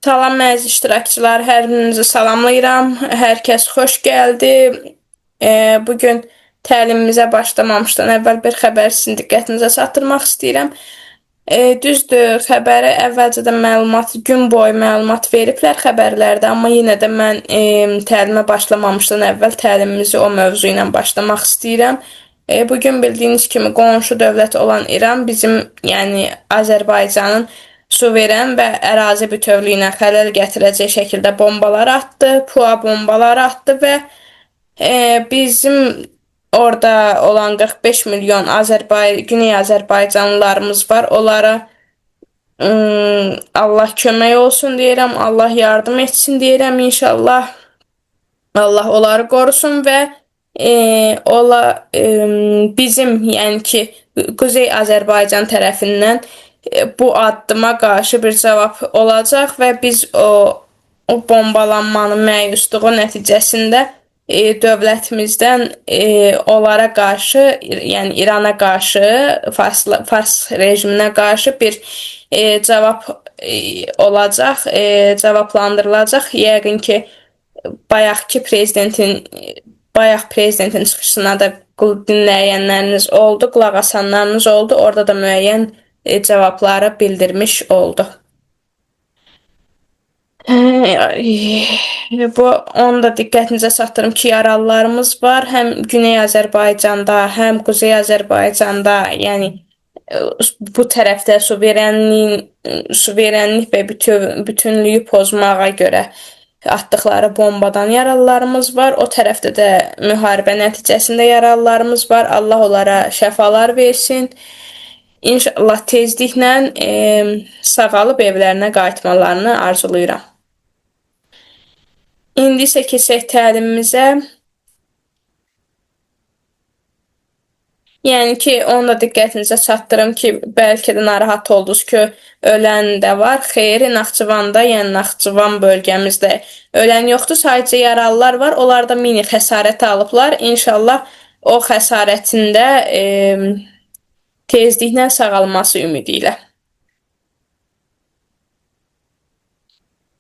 Salam əziz iştirakçılar, hər birinizi salamlayıram. Hər kəs xoş gəldi. Bugün təlimimizə başlamamışdan əvvəl bir xəbər sizin diqqətinizə çatdırmaq istəyirəm. Düzdür, xəbəri əvvəlcədən məlumat, gün boyu məlumat veriblər xəbərlərdə, amma yenə də mən təlimə başlamamışdan əvvəl təlimimizi o mövzu ilə başlamaq istəyirəm. Bugün bildiyiniz kimi qonşu dövlət olan İran bizim, yəni Azərbaycanın suveren və ərazi bütövlüyünə xələl gətirəcək şəkildə bombalar atdı, PUA bombalar atdı və bizim orada olan 45 milyon Güney Azərbaycanlılarımız var. Onlara Allah kömək olsun deyirəm, Allah yardım etsin deyirəm inşallah. Allah onları qorusun və bizim, yəni ki, Kuzey Azərbaycan tərəfindən bu addıma qarşı bir cavab olacaq və biz o bombalanmanın məyusluğu nəticəsində dövlətimizdən onlara qarşı, yəni İrana qarşı, Fars rejiminə qarşı bir cavab olacaq, cavablandırılacaq. Yəqin ki, bayaq prezidentin çıxışına da dinləyənləriniz oldu, qulaq asanlarınız oldu. Orada da müəyyən cavabları bildirmiş oldu. Onu da diqqətinizə çatdırım ki, yaralılarımız var. Həm Güney Azərbaycanda, həm Kuzey Azərbaycanda, yəni bu tərəfdə suverenlik və bütünlüyü pozmağa görə atdıqları bombadan yaralılarımız var. O tərəfdə də müharibə nəticəsində yaralılarımız var. Allah onlara şəfalar versin. İnşallah tezliklə sağalıb evlərinə qayıtmalarını arzulayıram. İndi isə keçək təlimimizə. Yəni ki, onu da diqqətinizə çatdırım ki, bəlkə də narahat oldunuz ki, ölən də var. Xeyr, Naxçıvanda, yəni Naxçıvan bölgəmizdə ölən yoxdur, sadəcə yaralılar var. Onlar da mini xəsarət alıblar. İnşallah o xəsarətində tezliklə sağalması ümidi ilə.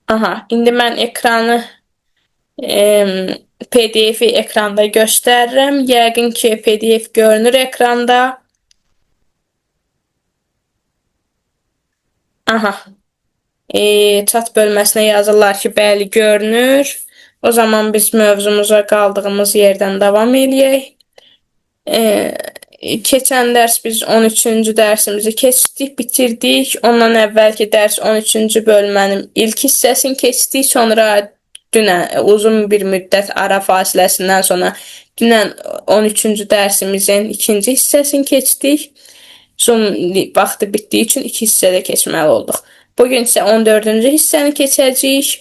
Aha, indi mən ekranı PDF-i ekranda göstərirəm. Yəqin ki, PDF görünür ekranda. Aha. Chat bölməsinə yazırlar ki, bəli görünür. O zaman biz mövzumuza qaldığımız yerdən davam eləyək. Keçən dərs biz 13-cü dərsimizi keçdik, bitirdik. Ondan əvvəlki dərs 13-cü bölmənin ilk hissəsini keçdik. Sonra dünən uzun bir müddət ara fasiləsindən sonra dünən 13-cü dərsimizin ikinci hissəsini keçdik. Zoom vaxtı bitdiyi üçün iki hissədə keçməli olduq. Bugün isə 14-cü hissəni keçəcəyik.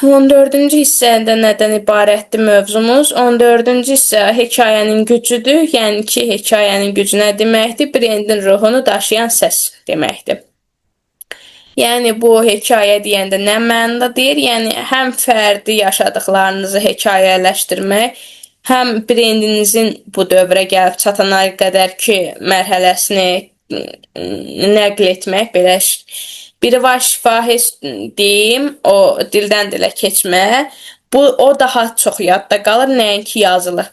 14-cü hissədə nədən ibarətdir mövzumuz? 14-cü hissə hekayənin gücüdür. Yəni ki, hekayənin gücü nə deməkdir? Brendin ruhunu daşıyan səs deməkdir. Yəni bu hekayə deyəndə nə mənada deyir? Yəni həm fərdi yaşadıqlarınızı hekayələşdirmək, həm brendinizin bu dövrə gəlib çatana qədər ki, mərhələsini nəql etmək, belə biri var şifahi deyim, o dildən dilə keçmə, o daha çox yadda qalır, nəinki yazılı.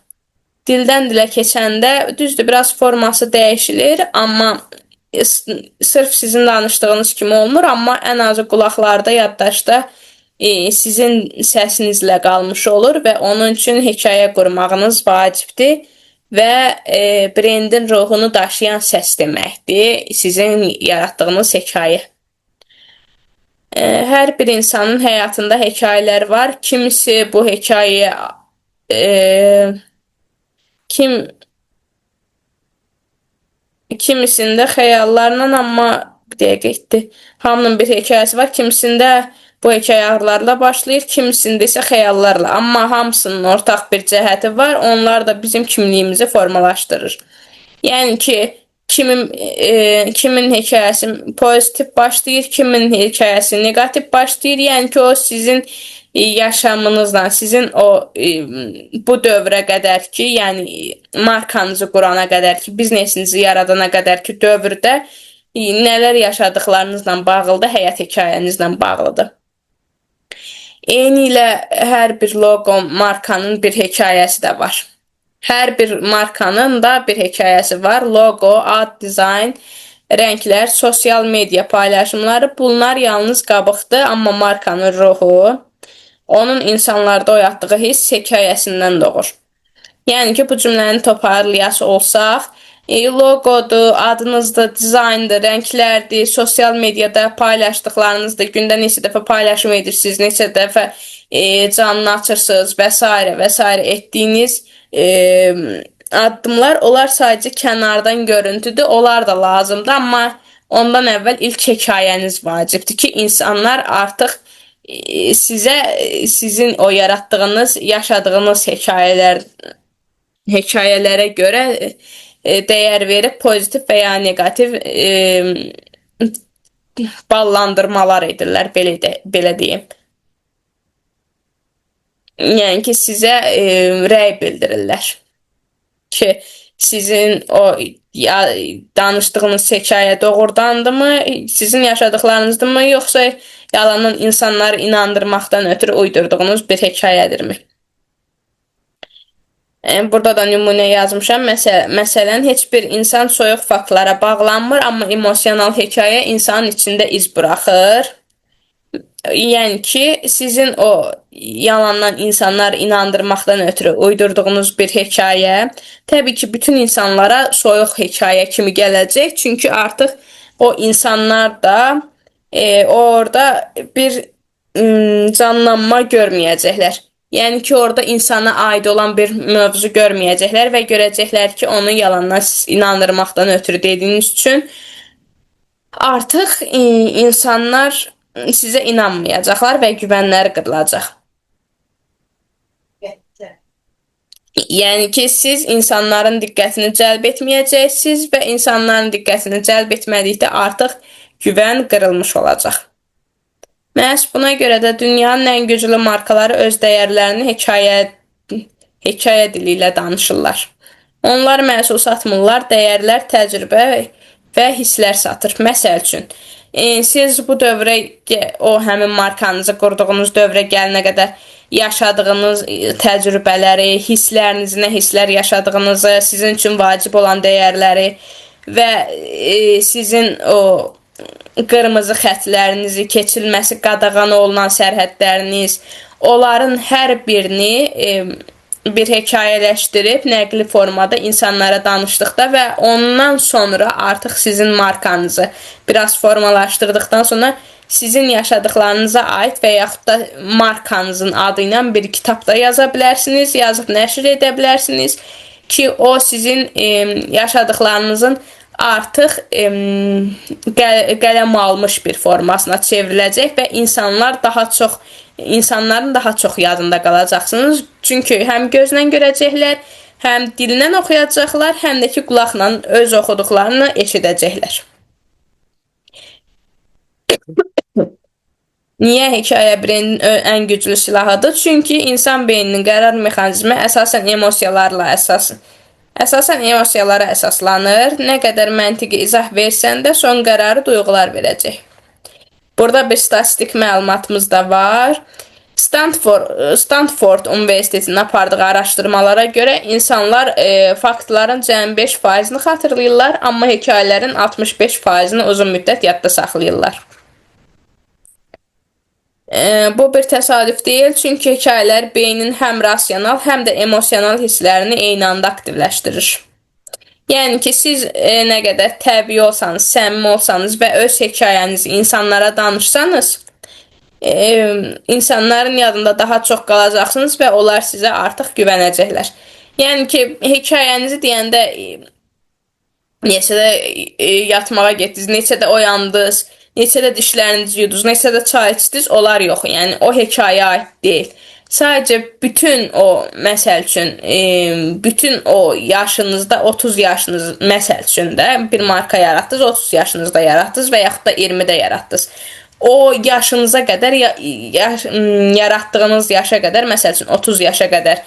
Dildən dilə keçəndə, düzdür, biraz forması dəyişilir, amma sırf sizin danışdığınız kimi olmur, amma ən azı qulaqlarda, yaddaşda sizin səsinizlə qalmış olur və onun üçün hekayə qurmağınız vacibdir və brendin ruhunu daşıyan səs deməkdir, sizin yaratdığınız hekayə. Hər bir insanın həyatında hekayələr var. Kimisi bu hekayəyə kimisində xəyallarla, amma bir dəqiqə etdi. Hamının bir hekayəsi var. Kimisində bu hekayələrlə başlayır, kimisində isə xəyallarla. Amma hamısının ortaq bir cəhəti var. Onlar da bizim kimliyimizi formalaşdırır. Yəni ki, kimin hekayəsi pozitiv başlayır, kimin hekayəsi negativ başlayır. Yəni ki, o sizin yaşamınızdan, sizin o bu dövrə qədər ki, yəni markanızı qurana qədər ki, biznesinizi yaradana qədər ki, dövrdə nələr yaşadıqlarınızla bağlıdır, həyat hekayənizlə bağlıdır. Eyni ilə hər bir loqo, markanın bir hekayəsi də var. Hər bir markanın da bir hekayəsi var. Loqo, ad, dizayn, rənglər, sosial media paylaşımları bunlar yalnız qabıqdır, amma markanın ruhu, onun insanlarda oyatdığı hiss hekayəsindən doğur. Yəni ki, bu cümləni toparlayası olsaq, loqodur, adınızdır, dizayndır, rənglərdir, sosial mediada paylaşdıqlarınızdır, gündə neçə dəfə paylaşım edirsiniz, neçə dəfə canlı açırsınız və s. və s. etdiyiniz addımlar, onlar sadəcə kənardan görüntüdür, onlar da lazımdır, amma ondan əvvəl ilk hekayəniz vacibdir ki, insanlar artıq sizə sizin o yaratdığınız, yaşadığınız hekayələrə görə dəyər verib pozitiv və ya negativ ballandırmalar edirlər, belə deyim. Yəni ki, sizə rəy bildirirlər ki, sizin o danışdığınız hekayə doğrudandırmı, sizin yaşadıqlarınızdırmı, yoxsa yalandan insanları inandırmaqdan ötürü uydurduğunuz bir hekayədirmi? Burada da nümunə yazmışam. Məsələn, heç bir insan soyuq faktlara bağlanmır, amma emosional hekayə insanın içində iz buraxır. Yəni ki, sizin o yalandan insanları inandırmaqdan ötürü uydurduğunuz bir hekayə təbii ki, bütün insanlara soyuq hekayə kimi gələcək. Çünki artıq o insanlar da orada bir canlanma görməyəcəklər. Yəni ki, orada insana aid olan bir mövzu görməyəcəklər və görəcəklər ki, onu yalandan inandırmaqdan ötürü dediyiniz üçün artıq insanlar sizə inanmayacaqlar və güvənləri qırılacaq. Yəni ki, siz insanların diqqətini cəlb etməyəcəksiniz və insanların diqqətini cəlb etmədikdə artıq güvən qırılmış olacaq. Məhz buna görə də dünyanın ən güclü markaları öz dəyərlərini hekayə dili ilə danışırlar. Onlar məhsul satmırlar, dəyərlər, təcrübə və hisslər satır. Məsəl üçün, siz bu dövrə, o həmin markanızı qurduğunuz dövrə gəlinə qədər yaşadığınız təcrübələri, hisslərinizi, nə hisslər yaşadığınızı, sizin üçün vacib olan dəyərləri və sizin o qırmızı xətlərinizi, keçilməsi qadağan olunan sərhədləriniz, onların hər birini bir hekayələşdirib nəqli formada insanlara danışdıqda və ondan sonra artıq sizin markanızı biraz formalaşdırdıqdan sonra sizin yaşadıqlarınıza aid və yaxud da markanızın adı ilə bir kitabda yaza bilərsiniz, yazıb nəşr edə bilərsiniz ki, o sizin yaşadıqlarınızın artıq qələm almış bir formasına çevriləcək və insanların daha çox yadında qalacaqsınız. Çünki həm gözlə görəcəklər, həm dillə oxuyacaqlar, həm də ki, qulaqla öz oxuduqlarını eşidəcəklər. Niyə hekayə brendin ən güclü silahıdır? Çünki insan beyninin qərar mexanizmi əsasən emosiyalara əsaslanır. Nə qədər məntiqi izah versən də son qərarı duyğular verəcək. Burada bir statistik məlumatımız da var. Stanford Universitetinin apardığı araşdırmalara görə insanlar faktların cəmi 5%-ni xatırlayırlar, amma hekayələrin 65%-ni uzun müddət yadda saxlayırlar. Bu bir təsadüf deyil, çünki hekayələr beynin həm rasional, həm də emosional hisslərini eyni anda aktivləşdirir. Yəni ki, siz nə qədər təbii olsanız, səmimi olsanız və öz hekayənizi insanlara danışsanız, insanların yadında daha çox qalacaqsınız və onlar sizə artıq güvənəcəklər. Yəni ki, hekayənizi deyəndə neçə də yatmağa getdiniz, neçə də oyandınız, neçə də dişlərinizi yudunuz, neçə də çay içdiniz, onlar yox. Yəni, o hekayəyə aid deyil. Sadəcə bütün o, məsəl üçün, bütün o yaşınızda, 30 yaşınız, məsəl üçün də bir marka yaratdınız, 30 yaşınızda yaratdınız və yaxud da 20-də yaratdınız. O yaşınıza qədər, yaratdığınız yaşa qədər, məsəl üçün 30 yaşa qədər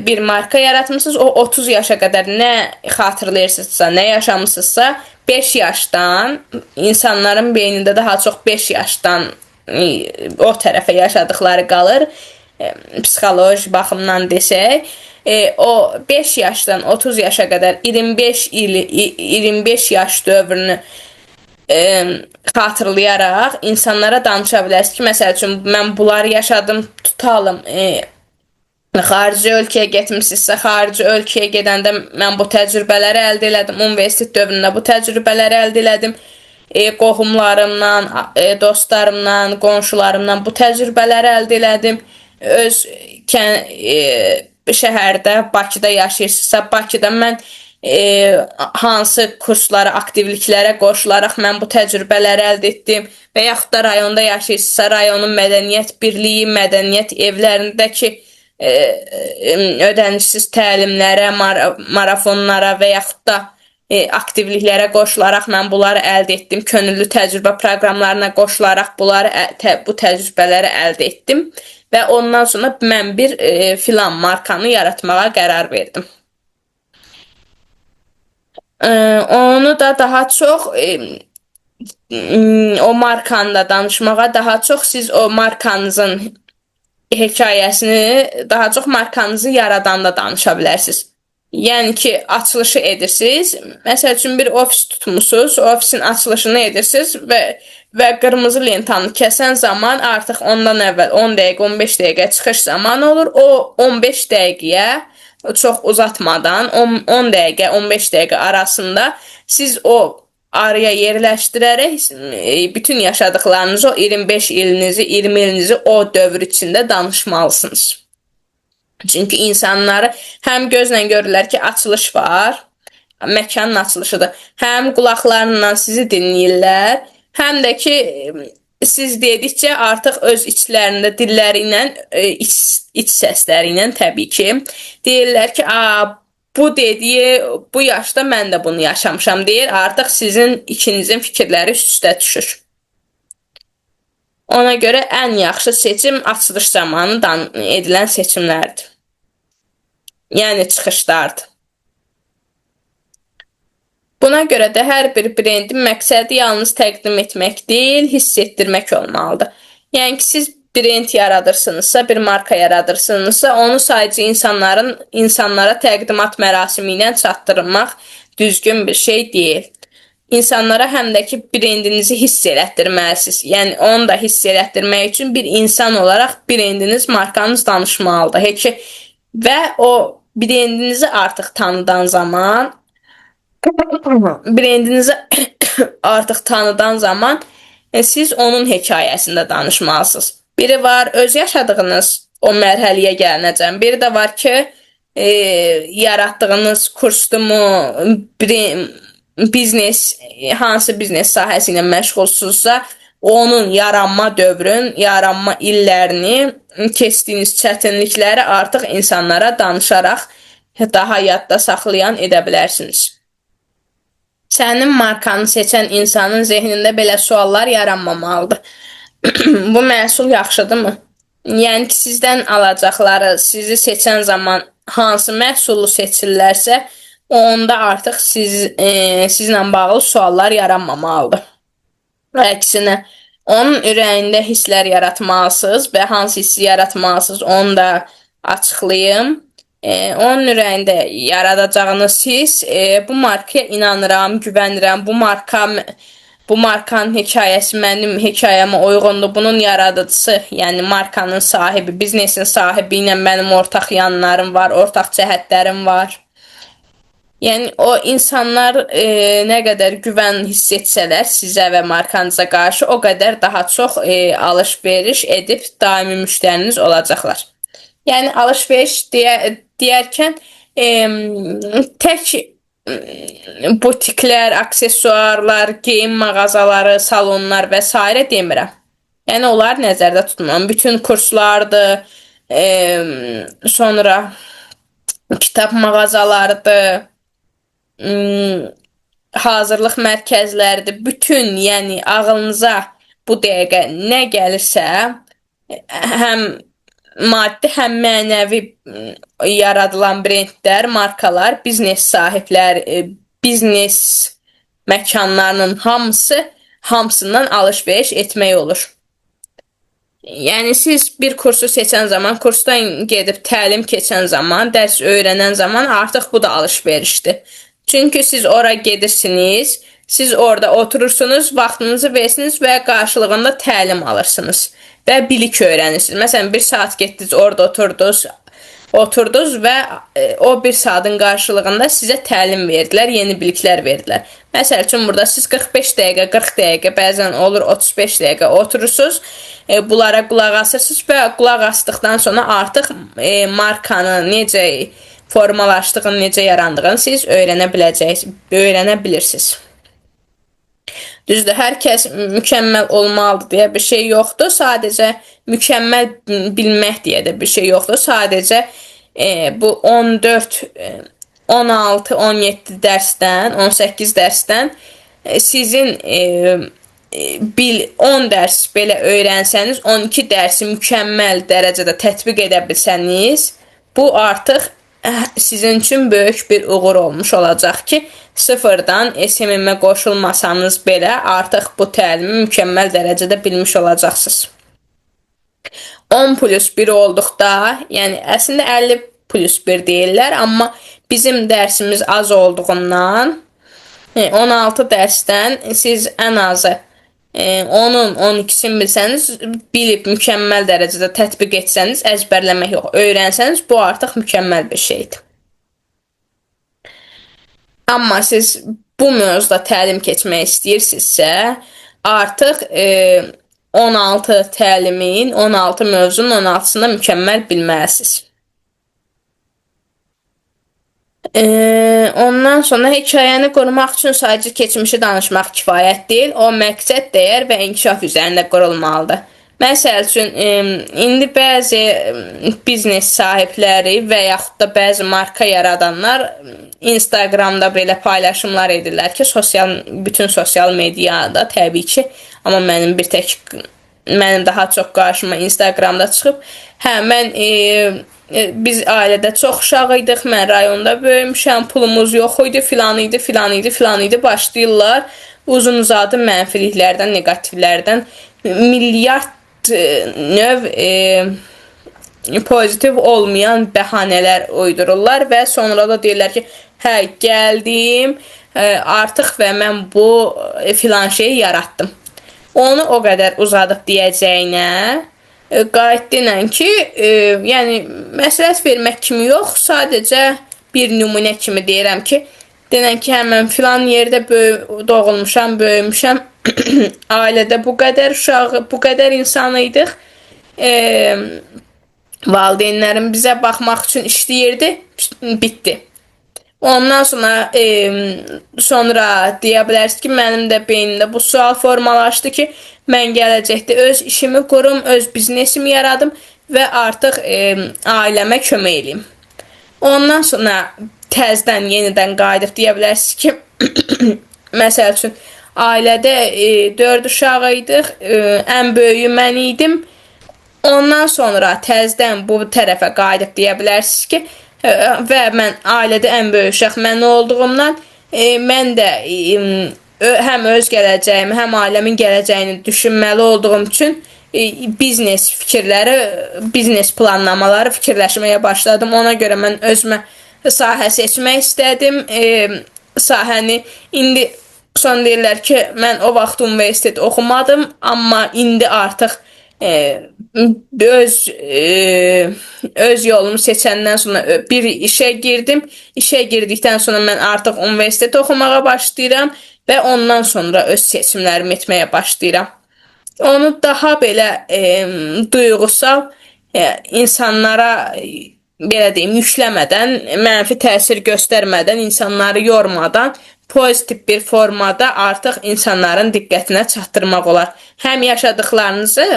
bir marka yaratmısınız. O 30 yaşa qədər nə xatırlayırsınızsa, nə yaşamısınızsa, 5 yaşdan insanların beynində daha çox 5 yaşdan o tərəfə yaşadıkları qalır. Psixoloji baxımdan desək, o 5 yaşdan 30 yaşa qədər 25 il 25 yaş dövrünü xatırlayaraq insanlara danışa bilərsiniz ki, məsəl üçün mən bunları yaşadım, tutalım. Xarici ölkəyə getmisinizsə, xarici ölkəyə gedəndə mən bu təcrübələri əldə elədim. Universitet dövründə bu təcrübələri əldə elədim. Qohumlarımdan, dostlarımdan, qonşularımdan bu təcrübələri əldə elədim. Öz şəhərdə, Bakıda yaşayırsınızsa, Bakıda mən hansı kurslara, aktivliklərə qoşularaq mən bu təcrübələri əldə etdim və yaxud da rayonda yaşayırsınızsa, rayonun mədəniyyət birliyi, mədəniyyət evlərindəki ödənişsiz təlimlərə, marafonlara və yaxud da aktivliklərə qoşularaq mən bunları əldə etdim. Könüllü təcrübə proqramlarına qoşularaq bu təcrübələri əldə etdim və ondan sonra mən bir filan markanı yaratmağa qərar verdim. Onu da daha çox o markanda danışmağa daha çox siz o markanızın hekayəsini daha çox markanızı yaradanda danışa bilərsiniz. Yəni ki, açılışı edirsiniz. Məsəl üçün bir ofis tutmusunuz, ofisin açılışını edirsiniz və qırmızı lentanı kəsən zaman artıq ondan əvvəl 10 dəqiqə, 15 dəqiqə çıxış zamanı olur. O 15 dəqiqəyə çox uzatmadan 10 dəqiqə, 15 dəqiqə arasında siz o araya yerləşdirərək bütün yaşadıklarınızı, o 25 ilinizi, 20 ilinizi o dövr içində danışmalısınız. Çünki insanları həm gözlə görürlər ki, açılış var, məkanın açılışıdır. Həm qulaqlarından sizi dinləyirlər, həm də ki, siz dedikcə artıq öz içlərində, dilləri ilə, iç səsləri ilə təbii ki, deyirlər ki, bu dediyi, bu yaşda mən də bunu yaşamışam deyir, artıq sizin ikinizin fikirləri üst-üstə düşür. Ona görə ən yaxşı seçim açılış zamanı edilən seçimlərdir. Yəni çıxışlardır. Buna görə də hər bir brendin məqsədi yalnız təqdim etmək deyil, hiss etdirmək olmalıdır. Yəni ki, siz brend yaradırsınızsa, bir marka yaradırsınızsa, onu sadəcə insanlara təqdimat mərasimi ilə çatdırmaq düzgün bir şey deyil. İnsanlara həm də ki, brendinizi hiss elətdirməlisiniz. Yəni, onu da hiss elətdirmək üçün bir insan olaraq brendiniz, markanız danışmalıdır. Və o brendinizi artıq tanıdan zaman, siz onun hekayəsində danışmalısınız. Biri var, öz yaşadığınız o mərhələyə gəlinəcəm. Biri də var ki, yaratdığınız kursdumu, biznes, hansı biznes sahəsi ilə məşğulsunuzsa, onun yaranma dövrün, yaranma illərini, keçdiyiniz çətinlikləri artıq insanlara danışaraq daha yadda saxlayan edə bilərsiniz. Sənin markanı seçən insanın zehnində belə suallar yaranmamalıdır. Bu məhsul yaxşıdırmı? Yəni ki, sizdən alacaqları, sizi seçən zaman hansı məhsulu seçirlərsə, onda artıq sizlə bağlı suallar yaranmamalıdır. Əksinə, onun ürəyində hisslər yaratmalısınız və hansı hissi yaratmalısınız, onu da açıqlayım. Onun ürəyində yaradacağınız hiss, bu markaya inanıram, güvənirəm, bu markanın hekayəsi mənim hekayəmə uyğundur, bunun yaradıcısı, yəni markanın sahibi, biznesin sahibi ilə mənim ortaq yanlarım var, ortaq cəhətlərim var. Yəni, o insanlar nə qədər güvən hiss etsələr sizə və markanıza qarşı, o qədər daha çox alış-veriş edib daimi müştəriniz olacaqlar. Yəni, alış-veriş deyərkən tək butiklər, aksesuarlar, geyim mağazaları, salonlar və s. demirəm. Yəni, onları nəzərdə tutmuram. Bütün kurslardır, sonra kitab mağazalarıdır, hazırlıq mərkəzləridir. Bütün, yəni ağılınıza bu dəqiqə nə gəlirsə, həm maddi, həm mənəvi yaradılan brendlər, markalar, biznes sahibləri, biznes məkanlarının hamısından alış-veriş etmək olur. Yəni siz bir kursu seçən zaman, kursdan gedib təlim keçən zaman, dərs öyrənən zaman artıq bu da alış-verişdir. Çünki siz ora gedirsiniz, siz orada oturursunuz, vaxtınızı versiniz və qarşılığında təlim alırsınız və bilik öyrənirsiniz. Məsələn, 1 saat getdiniz, orada oturdunuz və o 1 saatın qarşılığında sizə təlim verdilər, yeni biliklər verdilər. Məsəl üçün, burada siz 45 dəqiqə, 40 dəqiqə, bəzən olur 35 dəqiqə oturursunuz, bunlara qulaq asırsınız və qulaq asdıqdan sonra artıq markanın necə formalaşdığını, necə yarandığını siz öyrənə bilirsiniz. Düzdür, hər kəs mükəmməl olmalıdır deyə bir şey yoxdur. Sadəcə mükəmməl bilmək deyə də bir şey yoxdur. Sadəcə bu 14, 16, 17 dərsdən, 18 dərsdən sizin 10 dərs belə öyrənsəniz, 12 dərsi mükəmməl dərəcədə tətbiq edə bilsəniz, bu artıq sizin üçün böyük bir uğur olmuş olacaq ki, sıfırdan SMM-ə qoşulmasanız belə artıq bu təlimi mükəmməl dərəcədə bilmiş olacaqsınız. 10+1 olduqda, yəni əslində 50+1 deyirlər, amma bizim dərsimiz az olduğundan 16 dərsdən siz ən azı 10-un 12-sini bilsəniz, bilib mükəmməl dərəcədə tətbiq etsəniz, əzbərləmək yox, öyrənsəniz, bu artıq mükəmməl bir şeydir. Amma siz bu mövzuda təlim keçmək istəyirsinizsə, artıq 16 təlimin, 16 mövzunun 16-sında mükəmməl bilməlisiniz. Ondan sonra hekayəni qurmaq üçün sadəcə keçmişi danışmaq kifayət deyil, o məqsəd, dəyər və inkişaf üzərində qurulmalıdır. Məsəl üçün, indi bəzi biznes sahibləri və yaxud da bəzi marka yaradanlar Instagramda belə paylaşımlar edirlər ki, bütün sosial mediada təbii ki, amma mənim daha çox qarşıma Instagramda çıxıb, biz ailədə çox uşaq idik, mən rayonda böyümüşəm, pulumuz yox idi, filan idi, başlayırlar uzun-uzadı mənfiliklərdən, negativlərdən milyard növ pozitiv olmayan bəhanələr uydururlar və sonra da deyirlər ki, hə, gəldim, artıq və mən bu filan şeyi yaratdım. Onu o qədər uzadıb deyəcəyinə, qayıtdınə ki, yəni məsləhət vermək kimi yox, sadəcə bir nümunə kimi deyirəm ki, denən ki, mən filan yerdə doğulmuşam, böyümüşəm, ailədə bu qədər uşağı, bu qədər insan idik, valideynlərim bizə baxmaq üçün işləyirdi, bitdi. Ondan sonra deyə bilərsiniz ki, mənim də beynimdə bu sual formalaşdı ki, mən gələcəkdə öz işimi qurum, öz biznesimi yaradım və artıq ailəmə kömək edeyim. Ondan sonra təzdən, yenidən qayıdıb deyə bilərsiniz ki, məsəl üçün, ailədə 4 uşaq idik, ən böyüyü mən idim. Ondan sonra təzdən bu tərəfə qayıdıb deyə bilərsiniz ki, və mən ailədə ən böyük uşaq mən olduğumdan, mən də həm öz gələcəyimi, həm ailəmin gələcəyini düşünməli olduğum üçün biznes fikirləri, biznes planlamaları fikirləşməyə başladım. Ona görə mən özümə sahə seçmək istədim. Sahəni indi son deyirlər ki, mən o vaxt universitet oxumadım, amma indi artıq öz yolumu seçəndən sonra bir işə girdim. İşə girdikdən sonra mən artıq universitet oxumağa başlayıram və ondan sonra öz seçimlərimi etməyə başlayıram. Onu daha belə duyğusal insanlara belə deyim, yükləmədən, mənfi təsir göstərmədən, insanları yormadan, pozitiv bir formada artıq insanların diqqətinə çatdırmaq olar. Həm yaşadıqlarınızı,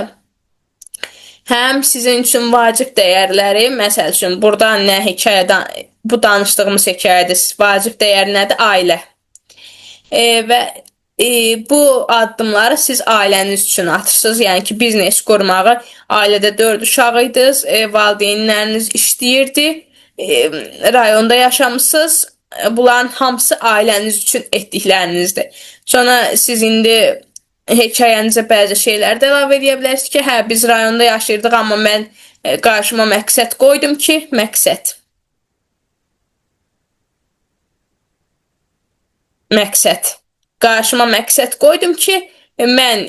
həm sizin üçün vacib dəyərləri, məsəl üçün, burada nə hekayədən, bu danışdığımız hekayədə vacib dəyər nədir? Ailə. Və Bu addımları siz ailəniz üçün atırsınız. Yəni ki, biznes qurmağı, ailədə 4 uşağıydınız, valideynləriniz işləyirdi, rayonda yaşamısınız. Bunların hamısı ailəniz üçün etdiklərinizdir. Sonra siz indi hekayənizə bəzi şeylər də əlavə edə bilərsiniz ki, hə biz rayonda yaşayırdıq, amma mən qarşıma məqsəd qoydum ki, məqsəd. Qarşıma məqsəd qoydum ki, mən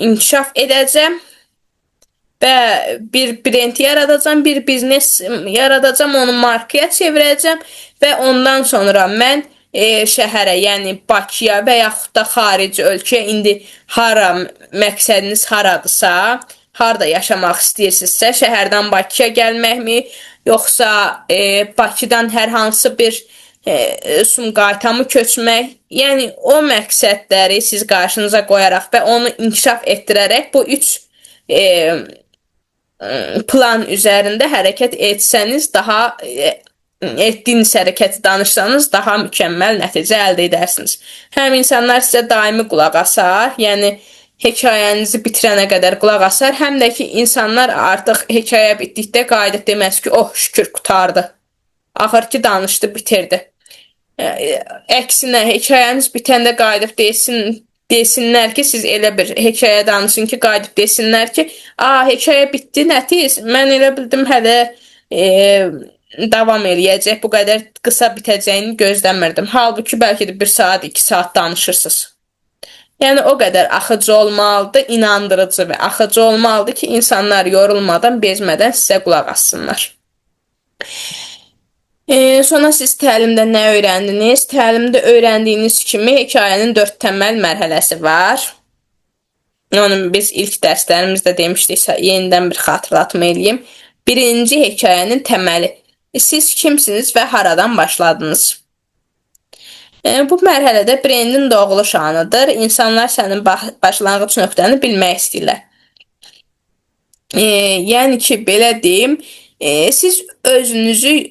inkişaf edəcəm və bir brend yaradacam, bir biznes yaradacam, onu markaya çevirəcəm və ondan sonra mən şəhərə, yəni Bakıya və yaxud da xarici ölkəyə indi hara məqsədiniz haradısa, harda yaşamaq istəyirsinizsə, şəhərdən Bakıya gəlməkmi, yoxsa Bakıdan hər hansı bir Sumqayıta köçmək, yəni o məqsədləri siz qarşınıza qoyaraq və onu inkişaf etdirərək bu 3 plan üzərində hərəkət etsəniz, daha etdiyiniz hərəkəti danışsanız, daha mükəmməl nəticə əldə edərsiniz. Həm insanlar sizə daimi qulaq asar, yəni hekayənizi bitirənə qədər qulaq asar, həm də ki, insanlar artıq hekayə bitdikdə qayıdıb deməz ki, oh şükür qutardı. Axır ki, danışdı, bitirdi. Əksinə, hekayəniz bitəndə qayıdıb desinlər ki, siz elə bir hekayə danışın ki, qayıdıb desinlər ki, hekayə bitdi, nətiz, mən elə bildim hələ davam eləyəcək, bu qədər qısa bitəcəyini gözləmirdim. Halbuki bəlkə də 1 saat, 2 saat danışırsınız. Yəni o qədər axıcı olmalıdır, inandırıcı və axıcı olmalıdır ki, insanlar yorulmadan, bezmədən sizə qulaq assınlar. Sonra siz təlimdə nə öyrəndiniz? Təlimdə öyrəndiyiniz kimi hekayənin 4 təməl mərhələsi var. Onu biz ilk dərslərimizdə demişdiksə, yenidən bir xatırlatma eləyim. Birinci hekayənin təməli. Siz kimsiniz və haradan başladınız? Bu mərhələdə brendin doğuluş anıdır. İnsanlar sənin başlanğıc nöqtəni bilmək istəyirlər. Yəni ki, belə deyim, siz özünüzü,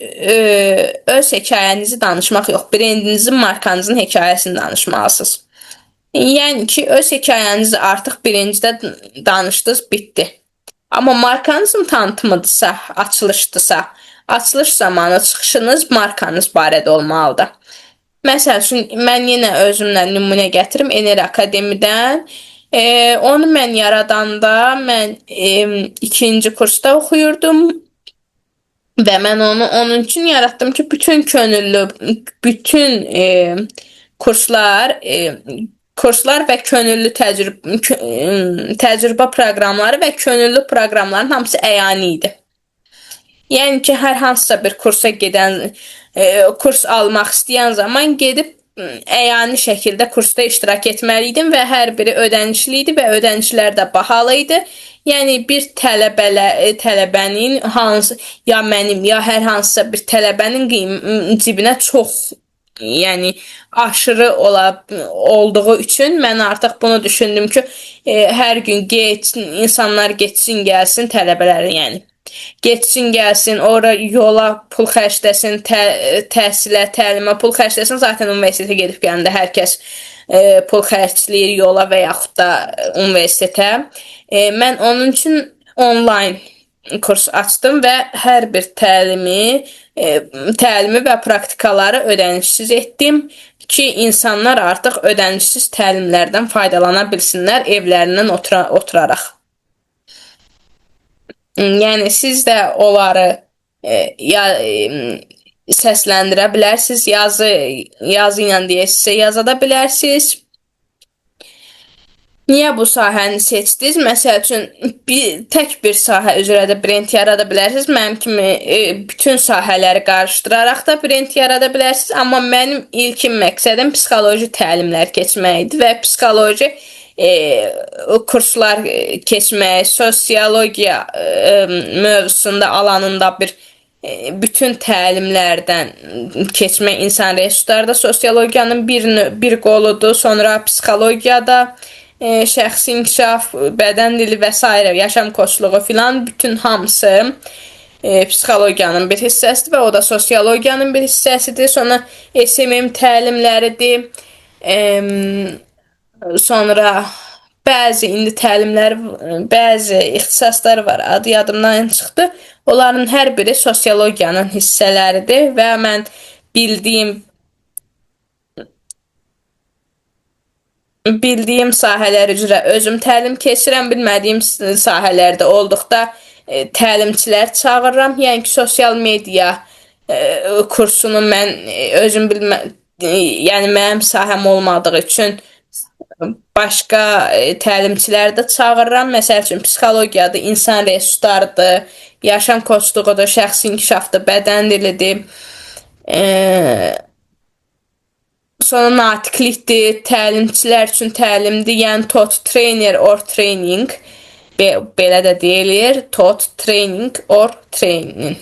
öz hekayənizi danışmaq yox, brendinizin, markanızın hekayəsini danışmalısınız. Yəni ki, öz hekayənizi artıq birincidə danışdınız, bitdi. Amma markanızın tanıtımıdırsa, açılışdırsa, açılış zamanı çıxışınız markanız barədə olmalıdır. Məsəl üçün, mən yenə özümlə nümunə gətirim Ener Akademidən. Onu mən yaradanda, mən 2-ci kursda oxuyurdum. Və mən onu onun üçün yaratdım ki, bütün könüllü, bütün kurslar və könüllü təcrübə proqramları və könüllü proqramların hamısı əyani idi. Yəni ki, hər hansısa bir kursa gedən, kurs almaq istəyən zaman gedib əyani şəkildə kursda iştirak etməliydim və hər biri ödənişli idi və ödənişlər də bahalı idi. Yəni bir tələbənin ya mənim, ya hər hansısa bir tələbənin cibinə çox, yəni aşırı olduğu üçün mən artıq bunu düşündüm ki, hər gün insanlar getsin, gəlsin, tələbələr yəni. Getsin, gəlsin, ora yola pul xərcləsin, təhsilə, təlimə pul xərcləsin. Zaten universitetə gedib gələndə hər kəs pul xərcləyir yola və yaxud da universitetə. Mən onun üçün onlayn kurs açdım və hər bir təlimi və praktikaları ödənişsiz etdim ki, insanlar artıq ödənişsiz təlimlərdən faydalana bilsinlər evlərindən oturaraq. Yəni siz də onları səsləndirə bilərsiniz, yazı ilə deyəsinizsə yaza da bilərsiniz. Niyə bu sahəni seçdiniz? Məsəl üçün, tək bir sahə üzrə də brend yarada bilərsiniz. Mənim kimi bütün sahələri qarışdıraraq da brend yarada bilərsiniz. Amma mənim ilkin məqsədim psixoloji təlimlər keçmək idi və psixoloji kurslar keçmək, sosiologiya mövzusunda alanında bütün təlimlərdən keçmək insan resurslarında sosiologiyanın bir qoludur, sonra psixologiyada şəxsi inkişaf, bədən dili və s. yaşam koçluğu filan bütün hamısı psixologiyanın bir hissəsidir və o da sosiologiyanın bir hissəsidir. Sonra SMM təlimləridir. Sonra bəzi indi təlimlər, bəzi ixtisaslar var. Adı yadımdan çıxdı. Onların hər biri sosiologiyanın hissələridir və mən bildiyim bildiyim sahələr üzrə özüm təlim keçirəm, bilmədiyim sahələrdə olduqda təlimçilər çağırıram. Yəni ki, sosial media kursunu mən özüm yəni mənim sahəm olmadığı üçün başqa təlimçiləri də çağırıram. Məsəl üçün psixologiyadır, insan resurslarıdır, yaşam koçluğudur, şəxsi inkişafdır, bədən dilidir. Sonra natiqlikdir, təlimçilər üçün təlimdir, yəni TOT trainer or training belə də deyilir, TOT training or training.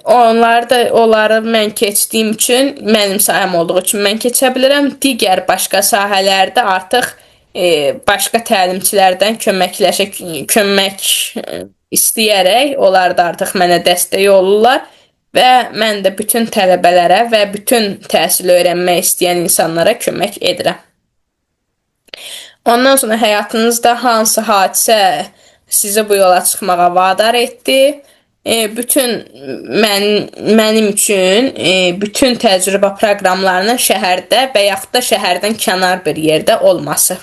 Onları mən keçdiyim üçün, mənim sahəm olduğu üçün mən keçə bilirəm. Digər başqa sahələrdə artıq başqa təlimçilərdən kömək istəyərək, onlar da artıq mənə dəstək olurlar və mən də bütün tələbələrə və bütün təhsil öyrənmək istəyən insanlara kömək edirəm. Ondan sonra həyatınızda hansı hadisə sizi bu yola çıxmağa vadar etdi? Mənim üçün bütün təcrübə proqramlarının şəhərdə və yaxud da şəhərdən kənar bir yerdə olması.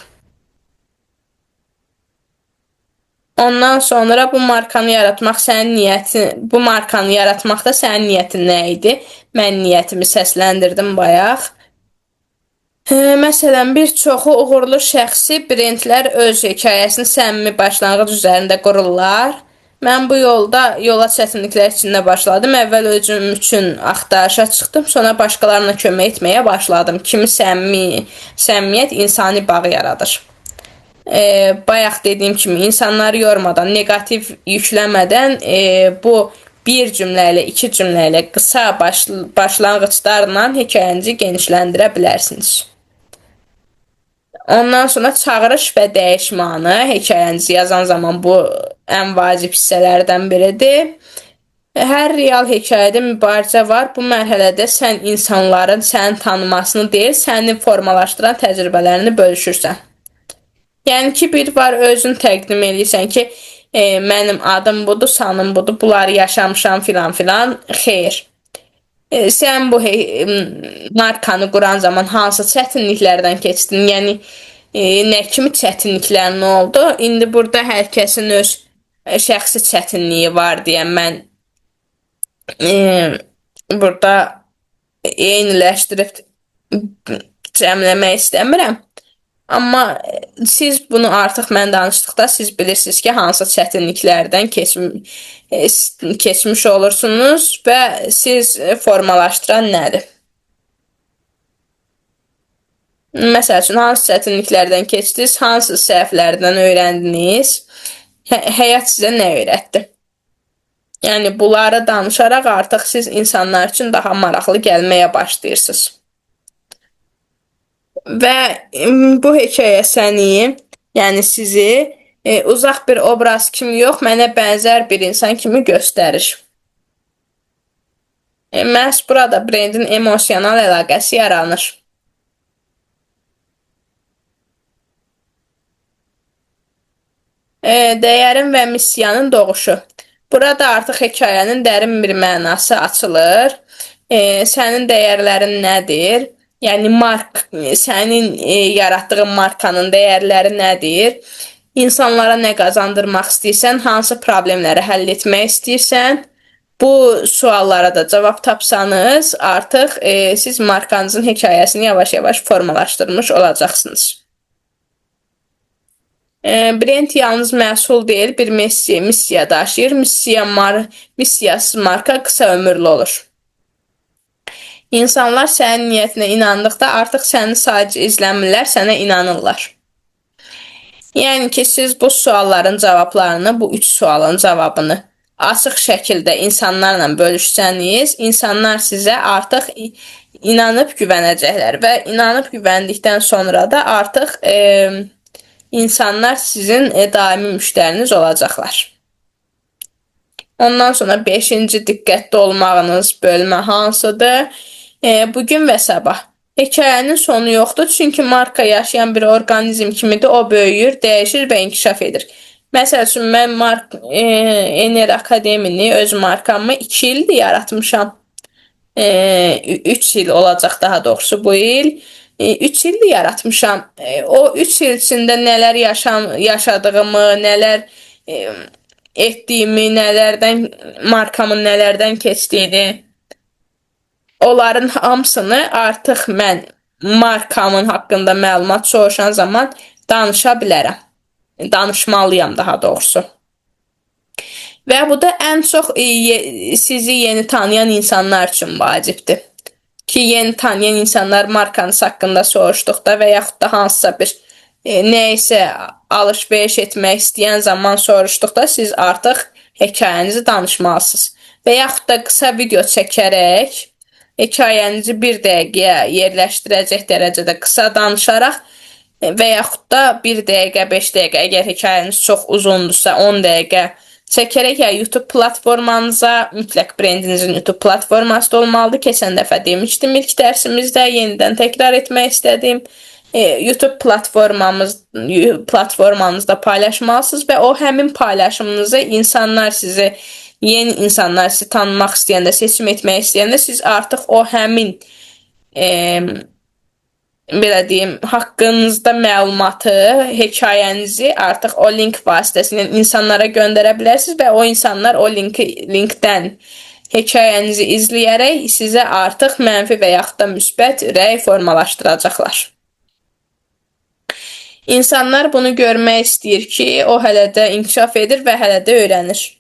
Ondan sonra bu markanı yaratmaqda sənin niyyətin nə idi? Mən niyyətimi səsləndirdim bayaq. Məsələn, bir çoxu uğurlu şəxsi brendlər öz hekayəsini səmimi başlanğıc üzərində qururlar. Mən bu yola çətinliklər içində başladım. Əvvəl özüm üçün axtarışa çıxdım, sonra başqalarına kömək etməyə başladım. Kimi səmimiyyət insani bağ yaradır. Bayaq dediyim kimi insanları yormadan, negativ yükləmədən bu bir cümlə ilə, iki cümlə ilə qısa başlanğıclarla hekayənizi genişləndirə bilərsiniz. Ondan sonra çağırış və dəyişmanı hekayənizi yazan zaman bu ən vacib hissələrdən biridir. Hər real hekayədə mübarizə var. Bu mərhələdə sən insanların səni tanımasını deyil, səni formalaşdıran təcrübələrini bölüşürsən. Yəni ki, bir var özün təqdim edirsən ki, mənim adım budur, sanım budur, bunları yaşamışam filan filan. Xeyr. Sən bu markanı quran zaman hansı çətinliklərdən keçdin? Yəni nə kimi çətinliklərin oldu? İndi burada hər kəsin öz şəxsi çətinliyi var deyə mən burada eyniləşdirib cəmləmək istəmirəm. Amma siz bunu artıq mən danışdıqda siz bilirsiniz ki, hansı çətinliklərdən keçmiş olursunuz və siz formalaşdıran nədir? Məsəl üçün, hansı çətinliklərdən keçdiniz, hansı səhvlərdən öyrəndiniz, həyat sizə nə öyrətdi? Yəni, bunları danışaraq artıq siz insanlar üçün daha maraqlı gəlməyə başlayırsınız. Və bu hekayə səni, yəni sizi uzaq bir obraz kimi yox, mənə bənzər bir insan kimi göstərir. Məhz burada brendin emosional əlaqəsi yaranır. Dəyərin və missiyanın doğuşu. Burada artıq hekayənin dərin bir mənası açılır. Sənin dəyərlərin nədir? Yəni, sənin yaratdığın markanın dəyərləri nədir? İnsanlara nə qazandırmaq istəyirsən? Hansı problemləri həll etmək istəyirsən? Bu suallara da cavab tapsanız, artıq siz markanızın hekayəsini yavaş-yavaş formalaşdırmış olacaqsınız. Brend yalnız məhsul deyil, bir missiya daşıyır. Missiyasız marka qısa ömürlü olur. İnsanlar sənin niyyətinə inandıqda artıq səni sadəcə izləmirlər, sənə inanırlar. Yəni ki, siz bu sualların cavablarını, bu 3 sualın cavabını açıq şəkildə insanlarla bölüşsəniz, insanlar sizə artıq inanıb güvənəcəklər və inanıb güvəndikdən sonra da artıq insanlar sizin daimi müştəriniz olacaqlar. Ondan sonra 5-ci diqqətli olmağınız bölmə hansıdır? Bugün və sabah. Hekayənin sonu yoxdur, çünki marka yaşayan bir orqanizm kimidir, o böyüyür, dəyişir və inkişaf edir. Məsəl üçün, mən Ener Akademini, öz markamı 2 ildir yaratmışam. 3 il olacaq daha doğrusu bu il. 3 ildir yaratmışam. O 3 il içində nələr yaşadığımı, nələr etdiyimi, markamın nələrdən keçdiyini, onların hamısını artıq mən markamın haqqında məlumat soruşan zaman danışa bilərəm. Danışmalıyam daha doğrusu. Və bu da ən çox sizi yeni tanıyan insanlar üçün vacibdir. Ki, yeni tanıyan insanlar markanız haqqında soruşduqda və yaxud da hansısa bir nəysə alış-veriş etmək istəyən zaman soruşduqda siz artıq hekayənizi danışmalısınız. Və yaxud da qısa video çəkərək hekayənizi 1 dəqiqəyə yerləşdirəcək dərəcədə qısa danışaraq və yaxud da 1 dəqiqə, 5 dəqiqə, əgər hekayəniz çox uzundursa 10 dəqiqə çəkərək ya YouTube platformanıza, mütləq brendinizin YouTube platforması da olmalıdır. Keçən dəfə demişdim ilk dərsimizdə, yenidən təkrar etmək istədim. YouTube platformanızda paylaşmalısınız və o həmin paylaşımınızı yeni insanlar sizi tanımaq istəyəndə, seçim etmək istəyəndə siz artıq o həmin belə deyim, haqqınızda məlumatı, hekayənizi artıq o link vasitəsilə insanlara göndərə bilərsiniz və o insanlar o linkdən hekayənizi izləyərək sizə artıq mənfi və yaxud da müsbət rəy formalaşdıracaqlar. İnsanlar bunu görmək istəyir ki, o hələ də inkişaf edir və hələ də öyrənir.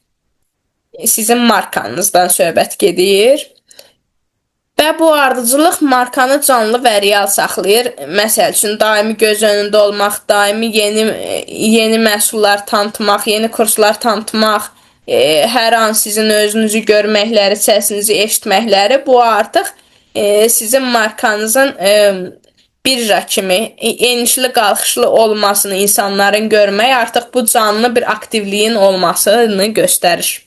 Sizin markanızdan söhbət gedir. Və bu ardıcıllıq markanı canlı və real saxlayır. Məsəl üçün, daimi göz önündə olmaq, daimi yeni məhsullar tanıtmaq, yeni kurslar tanıtmaq, hər an sizin özünüzü görməkləri, səsinizi eşitməkləri, bu artıq sizin markanızın birja kimi enişli qalxışlı olmasını insanların görmək, artıq bu canlı bir aktivliyin olmasını göstərir.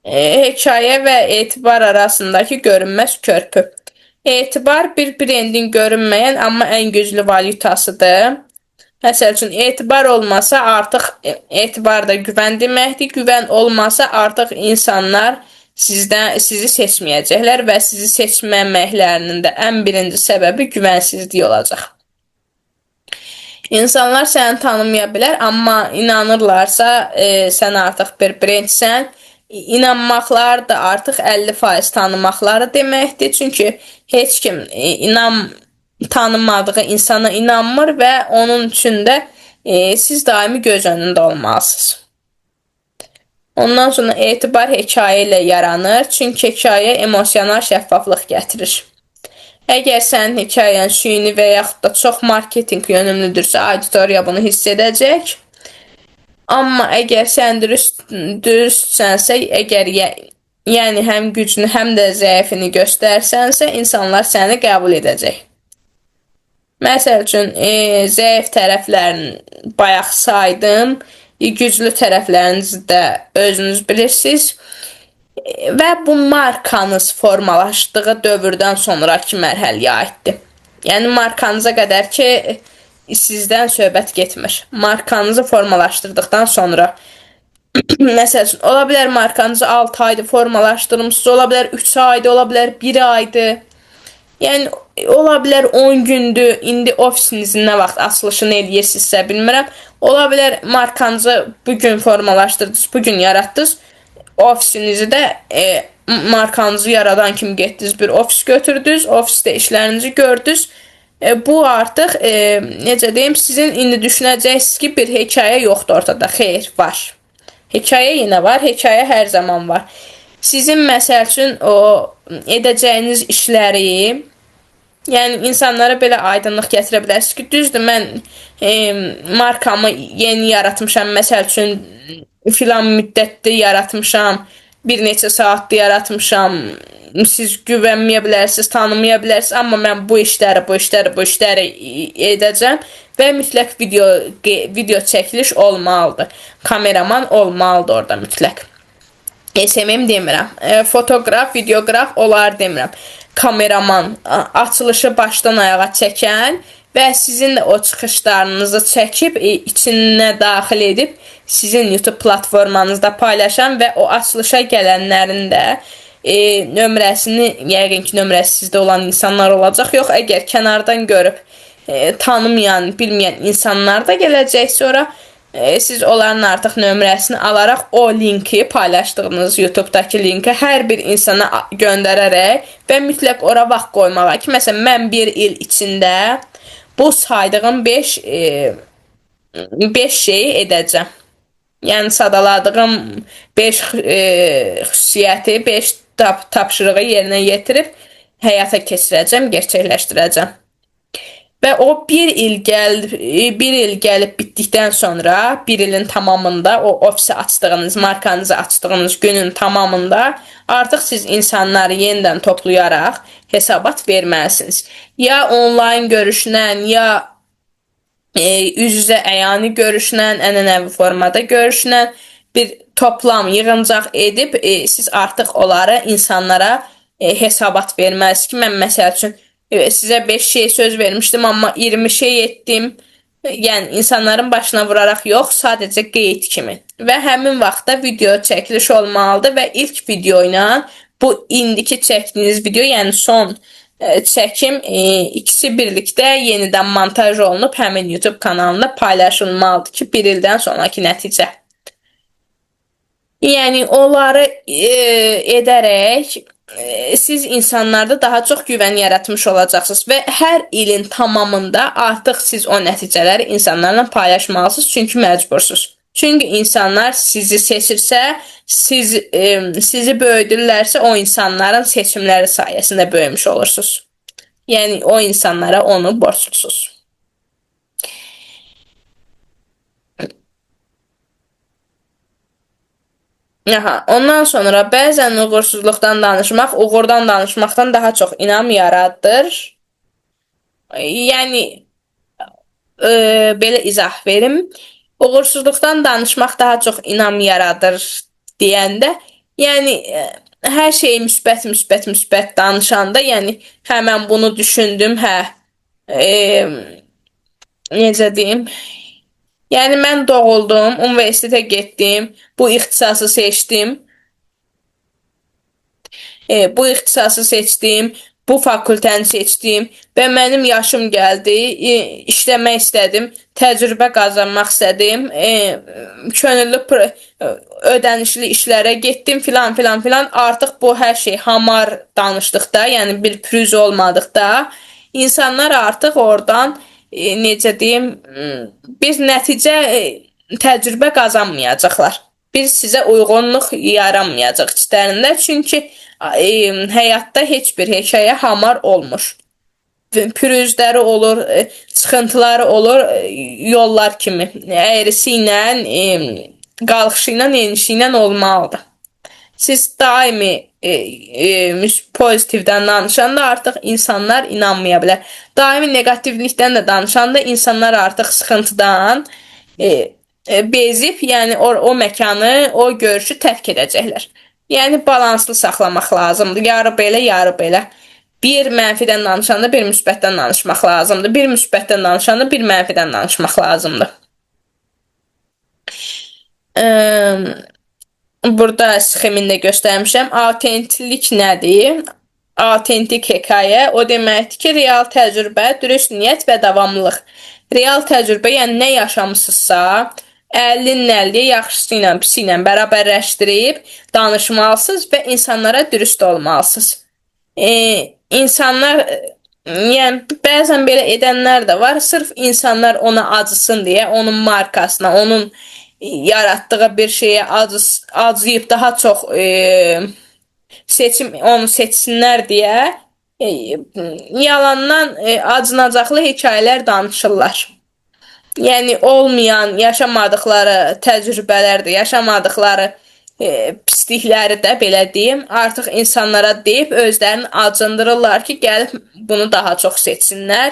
Hekayə və etibar arasındakı görünməz körpü. Etibar bir brendin görünməyən, amma ən güclü valyutasıdır. Məsəl üçün, etibar olmasa artıq etibar da güvən deməkdir. Güvən olmasa artıq insanlar sizi seçməyəcəklər və sizi seçməməklərinin də ən birinci səbəbi güvənsizlik olacaq. İnsanlar səni tanımaya bilər, amma inanırlarsa sən artıq bir brendsən. İnanmaqları da artıq 50% tanımaqları deməkdir. Çünki heç kim tanımadığı insana inanmır və onun üçün də siz daimi göz önündə olmalısınız. Ondan sonra etibar hekayə ilə yaranır. Çünki hekayə emosional şəffaflıq gətirir. Əgər sənin hekayən süni və yaxud da çox marketinq yönümlüdürsə, auditoriya bunu hiss edəcək. Amma əgər sən dürüstsənsə, yəni həm gücünü, həm də zəifini göstərsənsə, insanlar səni qəbul edəcək. Məsəl üçün, zəif tərəflərini bayaq saydım, güclü tərəflərinizi də özünüz bilirsiniz. Və bu markanız formalaşdığı dövrdən sonraki mərhələyə aiddir. Yəni, markanıza qədər ki, sizdən söhbət getmir. Markanızı formalaşdırdıqdan sonra, məsəl üçün, ola bilər markanızı 6 ayda formalaşdırmışsınız, ola bilər 3 ayda, ola bilər 1 ayda. Yəni, ola bilər 10 gündür, indi ofisinizin nə vaxt açılışını eləyirsinizsə, bilmirəm. Ola bilər markanızı bugün formalaşdırdınız, bugün yaratdınız, ofisinizi də markanızı yaradan kimi getdiniz, bir ofis götürdünüz, ofisdə işlərinizi gördünüz. Bu artıq, necə deyim, sizin indi düşünəcəksiniz ki, bir hekayə yoxdur ortada. Xeyr, var. Hekayə yenə var, hekayə hər zaman var. Sizin, məsəl üçün, edəcəyiniz işləri, yəni insanlara belə aydınlıq gətirə bilərsiniz ki, düzdür, mən markamı yeni yaratmışam, məsəl üçün, filan müddətdə yaratmışam, bir neçə saatdə yaratmışam, siz güvənməyə bilərsiniz, tanımaya bilərsiniz, amma mən bu işləri edəcəm və mütləq video çəkiliş olmalıdır. Kameraman olmalıdır orada mütləq. SMM demirəm, fotoqraf, videoqraf olar demirəm. Kameraman, açılışı başdan ayağa çəkən və sizin də o çıxışlarınızı çəkib, içinə daxil edib, sizin YouTube platformanızda paylaşan və o açılışa gələnlərin də nömrəsini, yəqin ki, nömrəsi sizdə olan insanlar olacaq. Yox, əgər kənardan görüb tanımayan, bilməyən insanlar da gələcək sonra, siz onların artıq nömrəsini alaraq o linki, paylaşdığınız YouTube-dakı linki hər bir insana göndərərək və mütləq ora vaxt qoymağa ki, məsələn, mən bir il içində bu saydığım 5 şeyi edəcəm. Yəni, sadaladığım 5 xüsusiyyəti, 5 tapşırığı yerinə yetirib həyata keçirəcəm, gerçəkləşdirəcəm. Və o bir il gəlib bitdikdən sonra, bir ilin tamamında, o ofisi açdığınız, markanızı açdığınız günün tamamında artıq siz insanları yenidən toplayaraq hesabat verməlisiniz. Ya onlayn görüşlə, ya üz-üzə əyani görüşlə, ənənəvi formada görüşlə bir toplam, yığıncaq edib siz artıq onları insanlara hesabat verməlisiniz ki, mən məsəl üçün sizə 5 şey söz vermişdim, amma 20 şey etdim. Yəni, insanların başına vuraraq yox, sadəcə qeyd kimi. Və həmin vaxtda video çəkiliş olmalıdır və ilk video ilə bu indiki çəkdiyiniz video, yəni son çəkim, ikisi birlikdə yenidən montaj olunub həmin YouTube kanalında paylaşılmalıdır ki, bir ildən sonraki nəticə. Yəni, onları edərək siz insanlarda daha çox güvən yaratmış olacaqsınız və hər ilin tamamında artıq siz o nəticələri insanlarla paylaşmalısınız, çünki məcbursunuz. Çünki insanlar sizi seçirsə, sizi böyüdürlərsə, o insanların seçimləri sayəsində böyümüş olursunuz. Yəni, o insanlara onu borçlusunuz. Ondan sonra bəzən uğursuzluqdan danışmaq, uğurdan danışmaqdan daha çox inam yaradır. Yəni, belə izah verim. Uğursuzluqdan danışmaq daha çox inam yaradır deyəndə, yəni, hər şeyi müsbət danışanda, yəni, mən bunu düşündüm, necə deyim, yəni, mən doğuldum, universitetə getdim, bu ixtisası seçdim, bu fakültəni seçdim və mənim yaşım gəldi, işləmək istədim, təcrübə qazanmaq istədim, könüllü ödənişli işlərə getdim, filan. Artıq bu hər şey hamar danışdıqda, yəni bir pürüz olmadıqda, insanlar artıq oradan, necə deyim, bir nəticə, təcrübə qazanmayacaqlar. Bir sizə uyğunluq yaranmayacaq içlərində, çünki həyatda heç bir hekayə hamar olmur. Pürüzləri olur, sıxıntıları olur, yollar kimi. Əyrisi ilə, qalxışı ilə, enişi ilə olmalıdır. Siz daimi pozitivdən danışanda artıq insanlar inanmaya bilər. Daimi negativlikdən də danışanda insanlar artıq sıxıntıdan bezib, yəni o məkanı, o görüşü tərk edəcəklər. Yəni, balanslı saxlamaq lazımdır. Yarı belə, yarı belə. Bir mənfidən danışanda bir müsbətdən danışmaq lazımdır. Bir müsbətdən danışanda bir mənfidən danışmaq lazımdır. Burada sxemində göstərmişəm. Autentiklik nədir? Autentik hekayə o deməkdir ki, real təcrübə, dürüst niyyət və davamlılıq. Real təcrübə, yəni nə yaşamısınızsa, 50-50 yaxşısı ilə, pisi ilə bərabərləşdirib danışmalısınız və insanlara dürüst olmalısınız. İnsanlar, yəni bəzən belə edənlər də var, sırf insanlar ona acısın deyə, onun markasına, onun yaratdığı bir şeyə acıyıb daha çox onu seçsinlər deyə yalandan acınacaqlı hekayələr danışırlar. Yəni, olmayan, yaşamadıqları təcrübələrdir, yaşamadıqları pislikləri də, belə deyim, artıq insanlara deyib özlərini acındırırlar ki, gəlib bunu daha çox seçsinlər.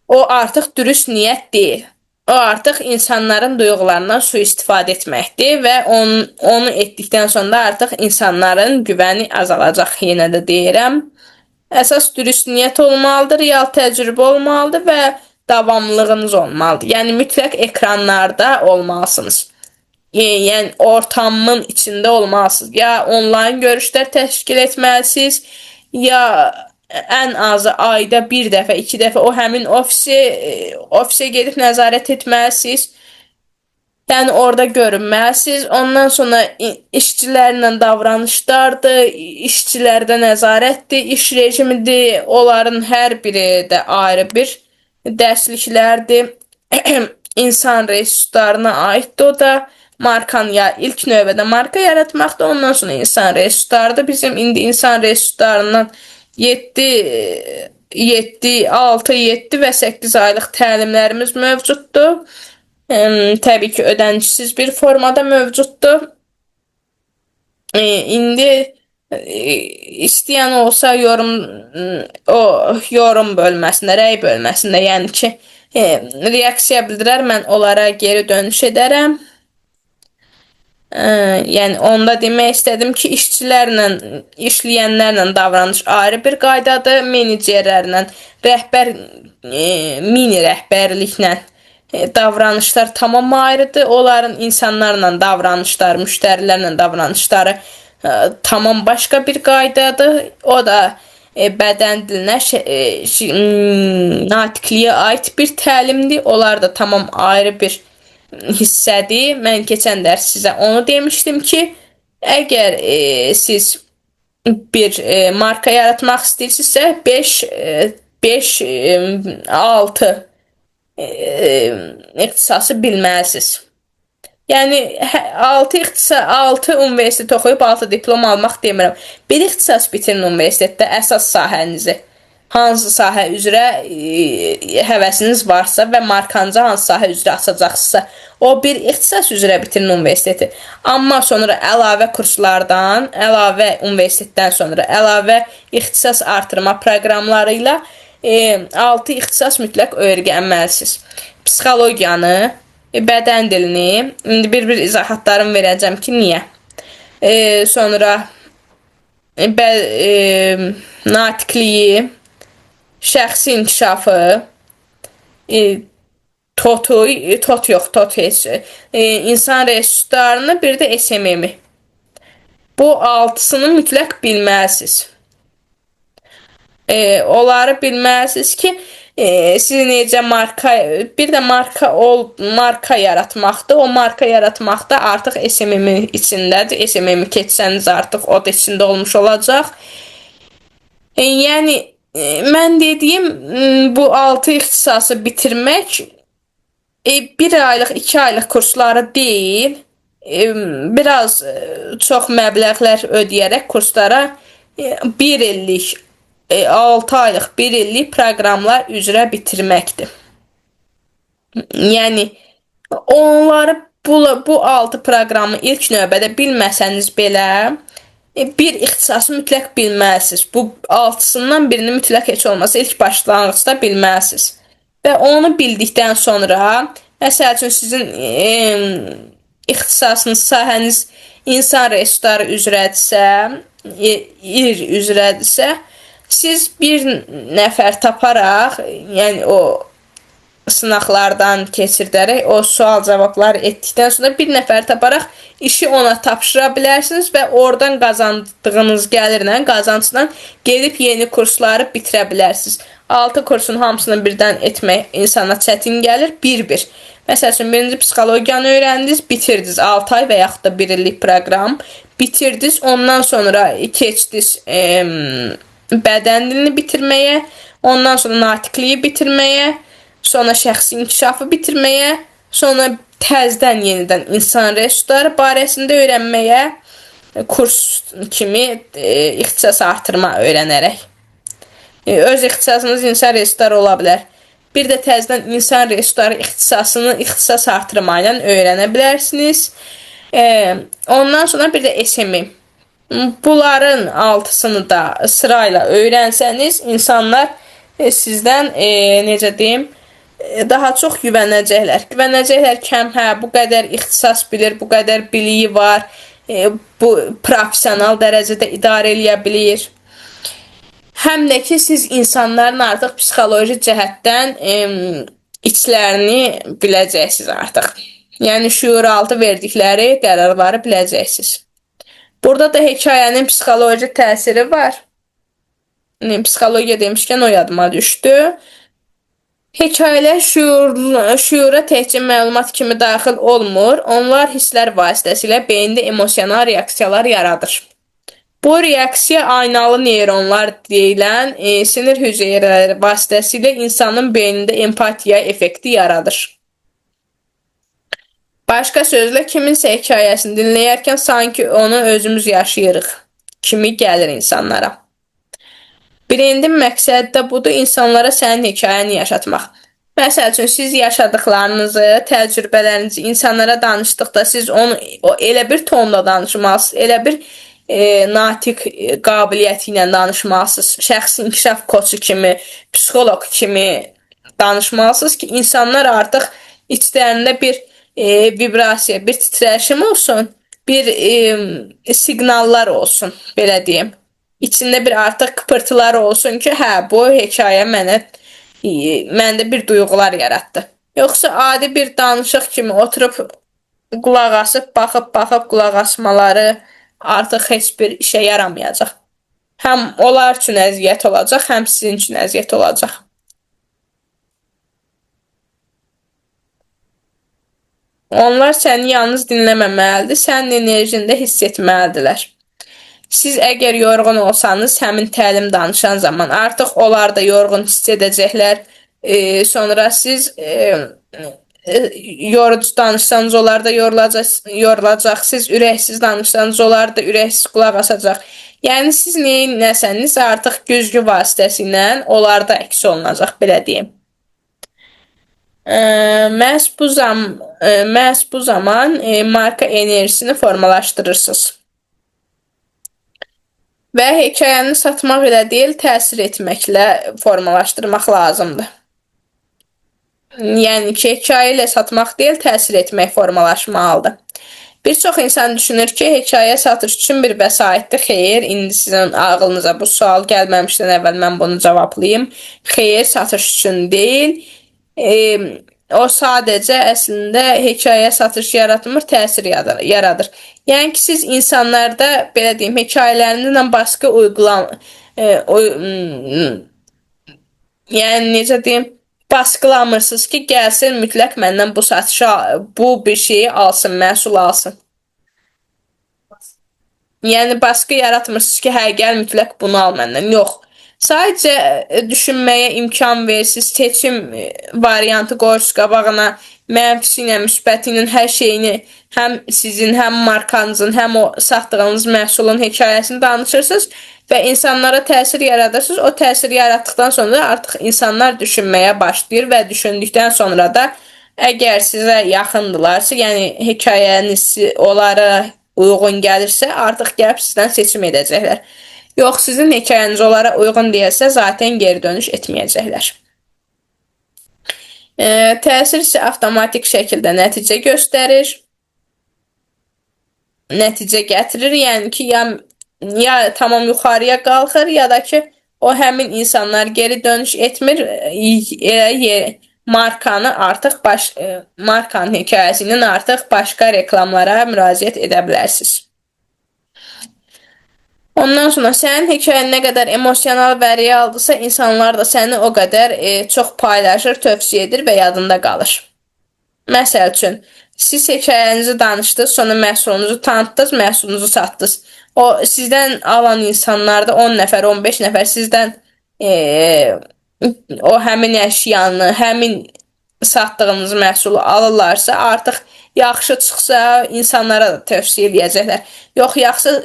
O artıq dürüst niyyət deyil. O artıq insanların duyğularından sui-istifadə etməkdir və onu etdikdən sonra artıq insanların güvəni azalacaq, yenə də deyirəm. Əsas dürüst niyyət olmalıdır, real təcrübə olmalıdır və davamlılığınız olmalıdır. Yəni mütləq ekranlarda olmalısınız. Yəni ortamın içində olmalısınız. Ya onlayn görüşlər təşkil etməlisiniz, ya ən azı ayda bir dəfə, iki dəfə o həmin ofisə gedib nəzarət etməlisiniz. Yəni orada görünməlisiniz. Ondan sonra işçilərlə davranışlardır, işçilərdə nəzarətdir, iş rejimidir. Onların hər biri də ayrı bir dərsliklərdir. İnsan resurslarına aiddir o da. İlk növbədə marka yaratmaqda, ondan sonra insan resurslarıdır. Bizim indi insan resurslarından 6, 7 və 8 aylıq təlimlərimiz mövcuddur. Təbii ki, ödəncisiz bir formada mövcuddur. İndi istəyən olsa yorum bölməsində, rəy bölməsində, yəni ki, reaksiya bildirər, mən onlara geri dönüş edərəm. Yəni onda demək istədim ki, işçilərlə, işləyənlərlə davranış ayrı bir qaydadır, menecerlərlə, mini rəhbərliklə davranışlar tamam ayrıdır. Onların insanlarla davranışları, müştərilərlə davranışları tamam başqa bir qaydadır. O da bədən dilinə, natiqliyə aid bir təlimdir. Onlar da tamam ayrı bir hissədir. Mən keçən dərs sizə onu demişdim ki, əgər siz bir marka yaratmaq istəyirsinizsə 5-6 ixtisası bilməlisiniz. Yəni 6 universitet oxuyub 6 diplom almaq demirəm. Bir ixtisas bitirin universitetdə əsas sahənizi. Hansı sahə üzrə həvəsiniz varsa və markanızı hansı sahə üzrə açacaqsınızsa, o bir ixtisas üzrə bitirin universiteti. Amma sonra əlavə kurslardan, əlavə universitetdən sonra əlavə ixtisas artırma proqramları ilə 6 ixtisas mütləq öyrənməlisiniz. Psixologiyanı, bədən dilini, indi bir izahatlarımı verəcəm ki, niyə? Sonra natiqliyi, şəxsi inkişafı, insan resurslarını, bir də SMM-i. Bu 6-sını mütləq bilməlisiniz. Onları bilməlisiniz ki, siz necə bir də marka yaratmaqdır. O marka yaratmaqda artıq SMM içindədir. SMM keçsəniz artıq o da içində olmuş olacaq. Yəni mən dediyim bu 6 ixtisası bitirmək 1 aylıq, 2 aylıq kursları deyil, biraz çox məbləğlər ödəyərək kurslara 1 illik, 6 aylıq, 1 illik proqramlar üzrə bitirməkdir. Yəni onları bu 6 proqramı ilk növbədə bilməsəniz belə bir ixtisası mütləq bilməlisiniz. Bu 6-sından birini mütləq heç olmasa ilk başlanğıcda bilməlisiniz. Və onu bildikdən sonra, məsəl üçün sizin ixtisasınız, sahəniz insan resursları üzrədirsə, üzrədirsə, siz bir nəfər taparaq, yəni o sınaqlardan keçirdərək, o sual-cavablar etdikdən sonra bir nəfər taparaq işi ona tapşıra bilərsiniz və oradan qazandığınız gəlirlə, qazancdan gedib yeni kursları bitirə bilərsiniz. 6 kursun hamısını birdən etmək insana çətin gəlir, bir-bir. Məsəl üçün, birinci psixologiyanı öyrəndiniz, bitirdiniz 6 ay və yaxud da 1 illik proqram, bitirdiniz, ondan sonra keçdiniz bədən dilini bitirməyə, ondan sonra natiqliyi bitirməyə, sonra şəxsi inkişafı bitirməyə, sonra təzdən yenidən insan resursları barəsində öyrənməyə, kurs kimi ixtisas artırma öyrənərək. Öz ixtisasınız insan resursları ola bilər. Bir də təzdən insan resursları ixtisas artırma ilə öyrənə bilərsiniz. Ondan sonra bir də SMM. Bunların 6-sını da sırayla öyrənsəniz, insanlar sizdən, necə deyim, daha çox güvənəcəklər. Güvənəcəklər ki, hə, bu qədər ixtisas bilir, bu qədər biliyi var, bu professional dərəcədə idarə eləyə bilir. Həm də ki, siz insanların artıq psixoloji cəhətdən içlərini biləcəksiniz artıq. Yəni şüuraltı verdikləri qərarları biləcəksiniz. Burada da hekayənin psixoloji təsiri var. Psixologiya demişkən o yadıma düşdü. Hekayələr şüura təkcə məlumat kimi daxil olmur, onlar hisslər vasitəsilə beyində emosional reaksiyalar yaradır. Bu reaksiya aynalı neyronlar deyilən sinir hüceyrələri vasitəsilə insanın beynində empatiya effekti yaradır. Başqa sözlə, kiminsə hekayəsini dinləyərkən sanki onu özümüz yaşayırıq kimi gəlir insanlara. Birinci məqsəd də budur, insanlara sənin hekayəni yaşatmaq. Məsəl üçün, siz yaşadıqlarınızı, təcrübələrinizi insanlara danışdıqda siz onu elə bir tonda danışmalısınız, elə bir natiq qabiliyyəti ilə danışmalısınız, şəxsi inkişaf koçu kimi, psixoloq kimi danışmalısınız ki, insanlar artıq içlərində bir vibrasiya, bir titrəşim olsun, bir siqnallar olsun, belə deyim. İçində bir artıq kıpırtılar olsun ki, hə, bu hekayə məndə bir duyğular yaratdı. Yoxsa adi bir danışıq kimi oturub qulaq asıb, baxıb qulaq asmaları artıq heç bir işə yaramayacaq. Həm onlar üçün əziyyət olacaq, həm sizin üçün əziyyət olacaq. Onlar səni yalnız dinləməməlidir, sənin enerjini də hiss etməlidirlər. Siz əgər yorğun olsanız, həmin təlim danışan zaman artıq onlar da yorğun hiss edəcəklər. Sonra siz yorucu danışsanız, onlar da yorulacaq. Siz ürəksiz danışsanız, onlar da ürəksiz qulaq asacaq. Yəni siz nəsəniz artıq güzgü vasitəsilə onlarda əks olunacaq, belə deyim. Məhz bu zaman marka enerjisini formalaşdırırsınız. Və hekayəni satmaq ilə deyil, təsir etməklə formalaşdırmaq lazımdır. Yəni ki, hekayə ilə satmaq deyil, təsir etmək formalaşmalıdır. Bir çox insan düşünür ki, hekayə satış üçün bir vəsaitdir. Xeyr, indi sizin ağlınıza bu sual gəlməmişdən əvvəl mən bunu cavablayayım. Xeyr, satış üçün deyil. O sadəcə əslində hekayə satış yaratmır, təsir yaradır. Yəni ki, siz insanlarda, belə deyim, hekayələrindən başqa yəni necə deyim, baskılamırsınız ki, gəlsin mütləq məndən bu bir şeyi alsın, məhsul alsın. Yəni baskı yaratmırsınız ki, hə, gəl mütləq bunu al məndən. Yox. Sadəcə düşünməyə imkan versiniz, seçim variantı qoyursunuz qabağına, mənfisi ilə, müsbəti ilə hər şeyini, həm sizin, həm markanızın, həm o satdığınız məhsulun hekayəsini danışırsınız və insanlara təsir yaradırsınız. O təsir yaratdıqdan sonra artıq insanlar düşünməyə başlayır və düşündükdən sonra da əgər sizə yaxındırlarsa, yəni hekayəniz onlara uyğun gəlirsə, artıq gəlib sizdən seçim edəcəklər. Yox, sizin hekayəniz onlara uyğun deyilsə, zaten geri dönüş etməyəcəklər. Təsir isə avtomatik şəkildə nəticə göstərir, nəticə gətirir. Yəni ki, ya tamam yuxarıya qalxır, ya da ki, o həmin insanlar geri dönüş etmir, markanın hekayəsinin artıq başqa reklamlara müraciət edə bilərsiniz. Ondan sonra sənin hekayən nə qədər emosional və realdırsa, insanlar da səni o qədər çox paylaşır, tövsiyə edir və yadında qalır. Məsəl üçün, siz hekayənizi danışdınız, sonra məhsulunuzu tanıtdınız, məhsulunuzu satdınız. O sizdən alan insanlarda 10 nəfər, 15 nəfər sizdən o həmin əşyanı, həmin satdığınız məhsulu alırlarsa, artıq yaxşı çıxsa insanlara da tövsiyə eləyəcəklər. Yox,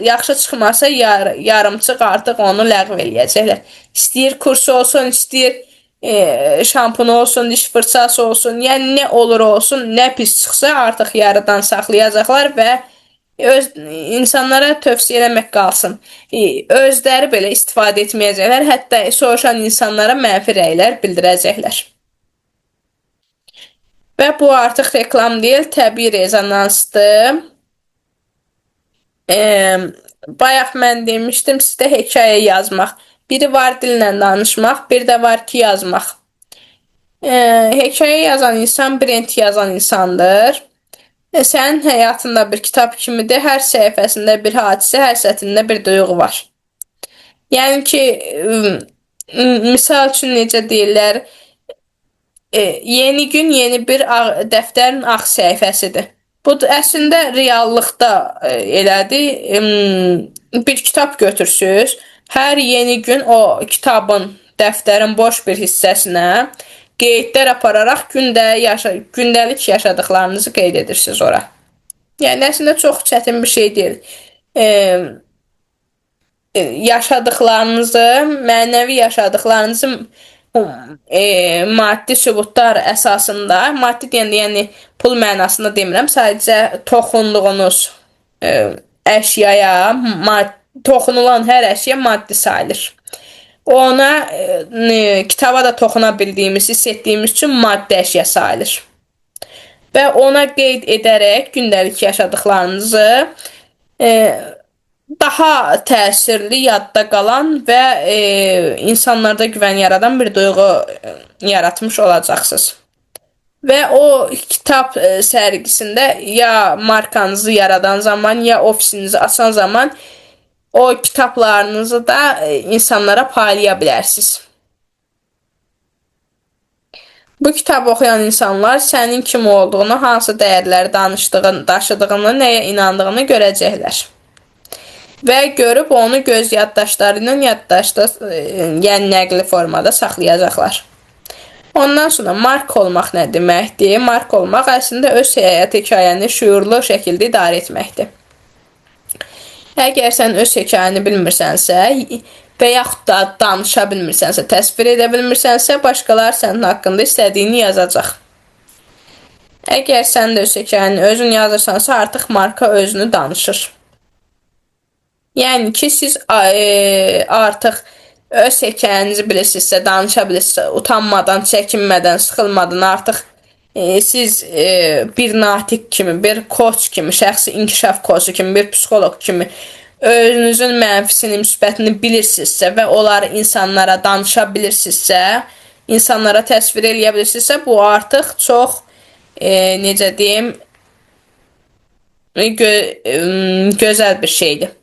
yaxşı çıxmasa yarımçıq artıq onu ləğv eləyəcəklər. İstəyir kursu olsun, istəyir şampunu olsun, diş fırçası olsun, yəni nə olur olsun, nə pis çıxsa artıq yarıdan saxlayacaqlar və insanlara tövsiyə eləmək qalsın. Özləri belə istifadə etməyəcəklər, hətta soruşan insanlara mənfi rəylər bildirəcəklər. Və bu artıq reklam deyil, təbii rezonansdır. Bayaq mən demişdim sizdə hekayə yazmaq. Biri var dillə danışmaq, bir də var ki yazmaq. Hekayə yazan insan brend yazan insandır. Sənin həyatında bir kitab kimidir. Hər səhifəsində bir hadisə, hər sətrində bir duyğu var. Yəni ki, misal üçün necə deyirlər, yeni gün yeni bir dəftərin ağ səhifəsidir. Bu əslində reallıqda elədir. Bir kitab götürsüz, hər yeni gün o kitabın, dəftərin boş bir hissəsinə qeydlər apararaq gündəlik yaşadıqlarınızı qeyd edirsiniz ora. Yəni əslində çox çətin bir şey deyil. Yaşadıqlarınızı, mənəvi yaşadıqlarınızı maddi sübutlar əsasında, maddi deyəndə yəni pul mənasında demirəm, sadəcə toxunduğunuz əşyaya, toxunulan hər əşya maddi sayılır. Ona kitaba da toxuna bildiyimiz, hiss etdiyimiz üçün maddi əşya sayılır. Və ona qeyd edərək gündəlik yaşadıqlarınızı daha təsirli, yadda qalan və insanlarda güvən yaradan bir duyğu yaratmış olacaqsınız. Və o kitab sərgisində ya markanızı yaradan zaman, ya ofisinizi açan zaman o kitablarınızı da insanlara paylaya bilərsiniz. Bu kitabı oxuyan insanlar sənin kim olduğunu, hansı dəyərləri daşıdığını, nəyə inandığını görəcəklər. Və görüb onu göz yaddaşları ilə yaddaşda, yəni nəqli formada saxlayacaqlar. Ondan sonra marka olmaq nə deməkdir? Marka olmaq əslində öz həyat hekayəni şüurlu şəkildə idarə etməkdir. Əgər sən öz hekayəni bilmirsənsə və yaxud da danışa bilmirsənsə, təsvir edə bilmirsənsə, başqalar sənin haqqında istədiyini yazacaq. Əgər sən də öz hekayəni özün yazırsansa, artıq marka özünü danışır. Yəni ki, siz artıq öz hekayənizi bilirsinizsə, danışa bilirsinizsə, utanmadan, çəkinmədən, sıxılmadan artıq siz bir natiq kimi, bir koç kimi, şəxsi inkişaf koçu kimi, bir psixoloq kimi özünüzün mənfisini, müsbətini bilirsinizsə və onları insanlara danışa bilirsinizsə, insanlara təsvir eləyə bilirsinizsə, bu artıq çox, necə deyim, gözəl bir şeydir.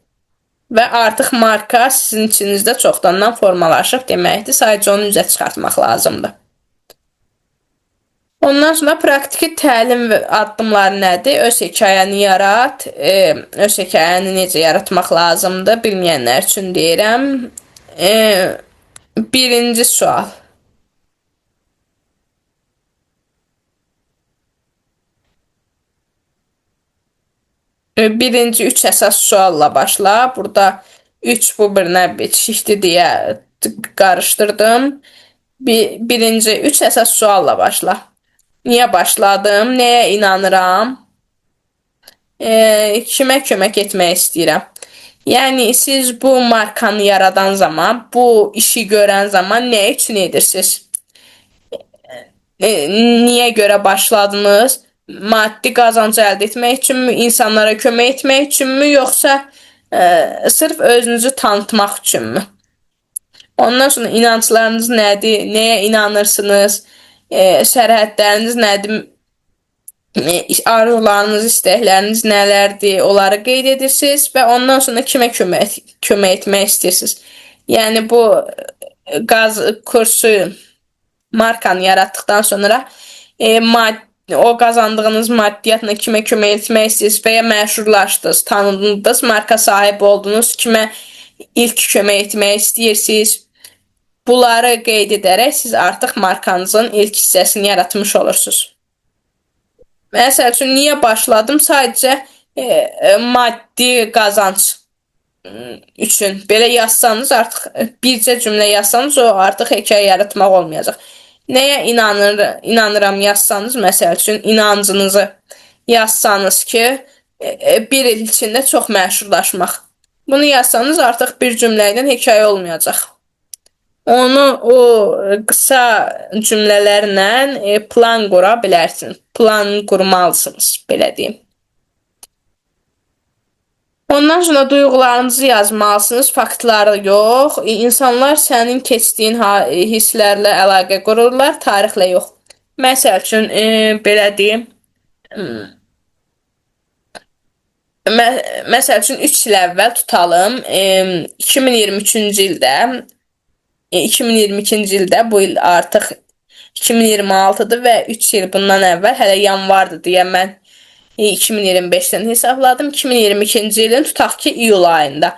Və artıq marka sizin içinizdə çoxdandan formalaşıb deməkdir. Sadəcə onu üzə çıxartmaq lazımdır. Ondan sonra praktiki təlim addımları nədir? Öz hekayəni yarat. Öz hekayəni necə yaratmaq lazımdır? Bilməyənlər üçün deyirəm. Birinci sual. Birinci 3 əsas sualla başla. Burada 3 bu birinə bitişikdir deyə qarışdırdım. Birinci 3 əsas sualla başla. Niyə başladım? Nəyə inanıram? Kimə kömək etmək istəyirəm? Yəni siz bu markanı yaradan zaman, bu işi görən zaman nə üçün edirsiniz? Niyə görə başladınız? Maddi qazanc əldə etmək üçünmü, insanlara kömək etmək üçünmü, yoxsa sırf özünüzü tanıtmaq üçünmü? Ondan sonra inanclarınız nədir? Nəyə inanırsınız? Sərhədləriniz nədir? Arzularınız, istəkləriniz nələrdir? Onları qeyd edirsiniz və ondan sonra kimə kömək etmək istəyirsiniz? Yəni bu kursu, markanı yaratdıqdan sonra o qazandığınız maddiyatla kimə kömək etmək istəyirsiniz və ya məşhurlaşdınız, tanındınız, marka sahibi oldunuz, kimə ilk kömək etmək istəyirsiniz? Bunları qeyd edərək siz artıq markanızın ilk hissəsini yaratmış olursunuz. Məsəl üçün, niyə başladım? Sadəcə maddi qazanc üçün. Belə yazsanız, artıq bircə cümlə yazsanız, o artıq hekayə yaratmaq olmayacaq. Nəyə inanıram yazsanız, məsəl üçün, inancınızı yazsanız ki, bir il içində çox məşhurlaşmaq. Bunu yazsanız, artıq bir cümlə ilə hekayə olmayacaq. Onu o qısa cümlələrlə plan qura bilərsiniz. Plan qurmalısınız, belə deyim. Ondan sonra duyğularınızı yazmalısınız, faktları yox. İnsanlar sənin keçdiyin hisslərlə əlaqə qururlar, tarixlə yox. Məsəl üçün, belə deyim, məsəl üçün 3 il əvvəl tutalım, 2023-cü ildə, 2022-ci ildə, bu il artıq 2026-dır və 3 il bundan əvvəl hələ yanvardır deyə mən 2025-dən hesabladım. 2022-ci ilin tutaq ki, iyul ayında.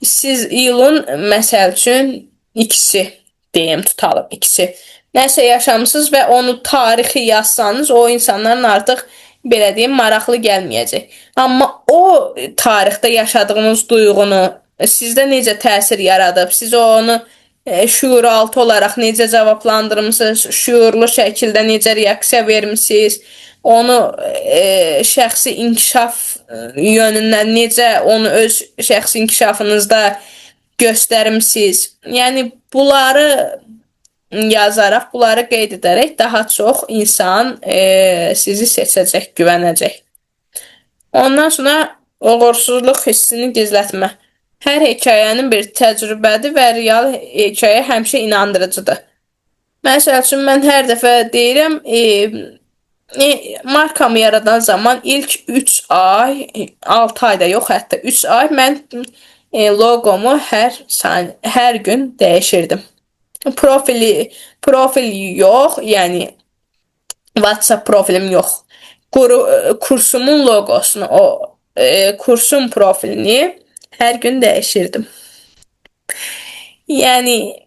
Siz iyulun məsəl üçün ikisi deyim, tutalım ikisi. Nəsə yaşamısınız və onu tarixi yazsanız, o insanların artıq belə deyim, maraqlı gəlməyəcək. Amma o tarixdə yaşadığınız duyğunu sizdə necə təsir yaradıb, siz onu şuuraltı olaraq necə cavablandırmısınız, şuurlu şəkildə necə reaksiya vermisiniz, onu şəxsi inkişaf yönündən necə onu öz şəxsi inkişafınızda göstərmisiniz. Yəni bunları yazaraq, bunları qeyd edərək daha çox insan sizi seçəcək, güvənəcək. Ondan sonra uğursuzluq hissini gizlətmə. Hər hekayənin bir təcrübədir və real hekayə həmişə inandırıcıdır. Məsəl üçün, mən hər dəfə deyirəm, markamı yaradan zaman ilk 3 ay, 6 ayda yox, hətta 3 ay mən logomu hər gün dəyişirdim. Profil yox, yəni WhatsApp profilim yox. Kursumun logosunu, o kursun profilini hər gün dəyişirdim. Yəni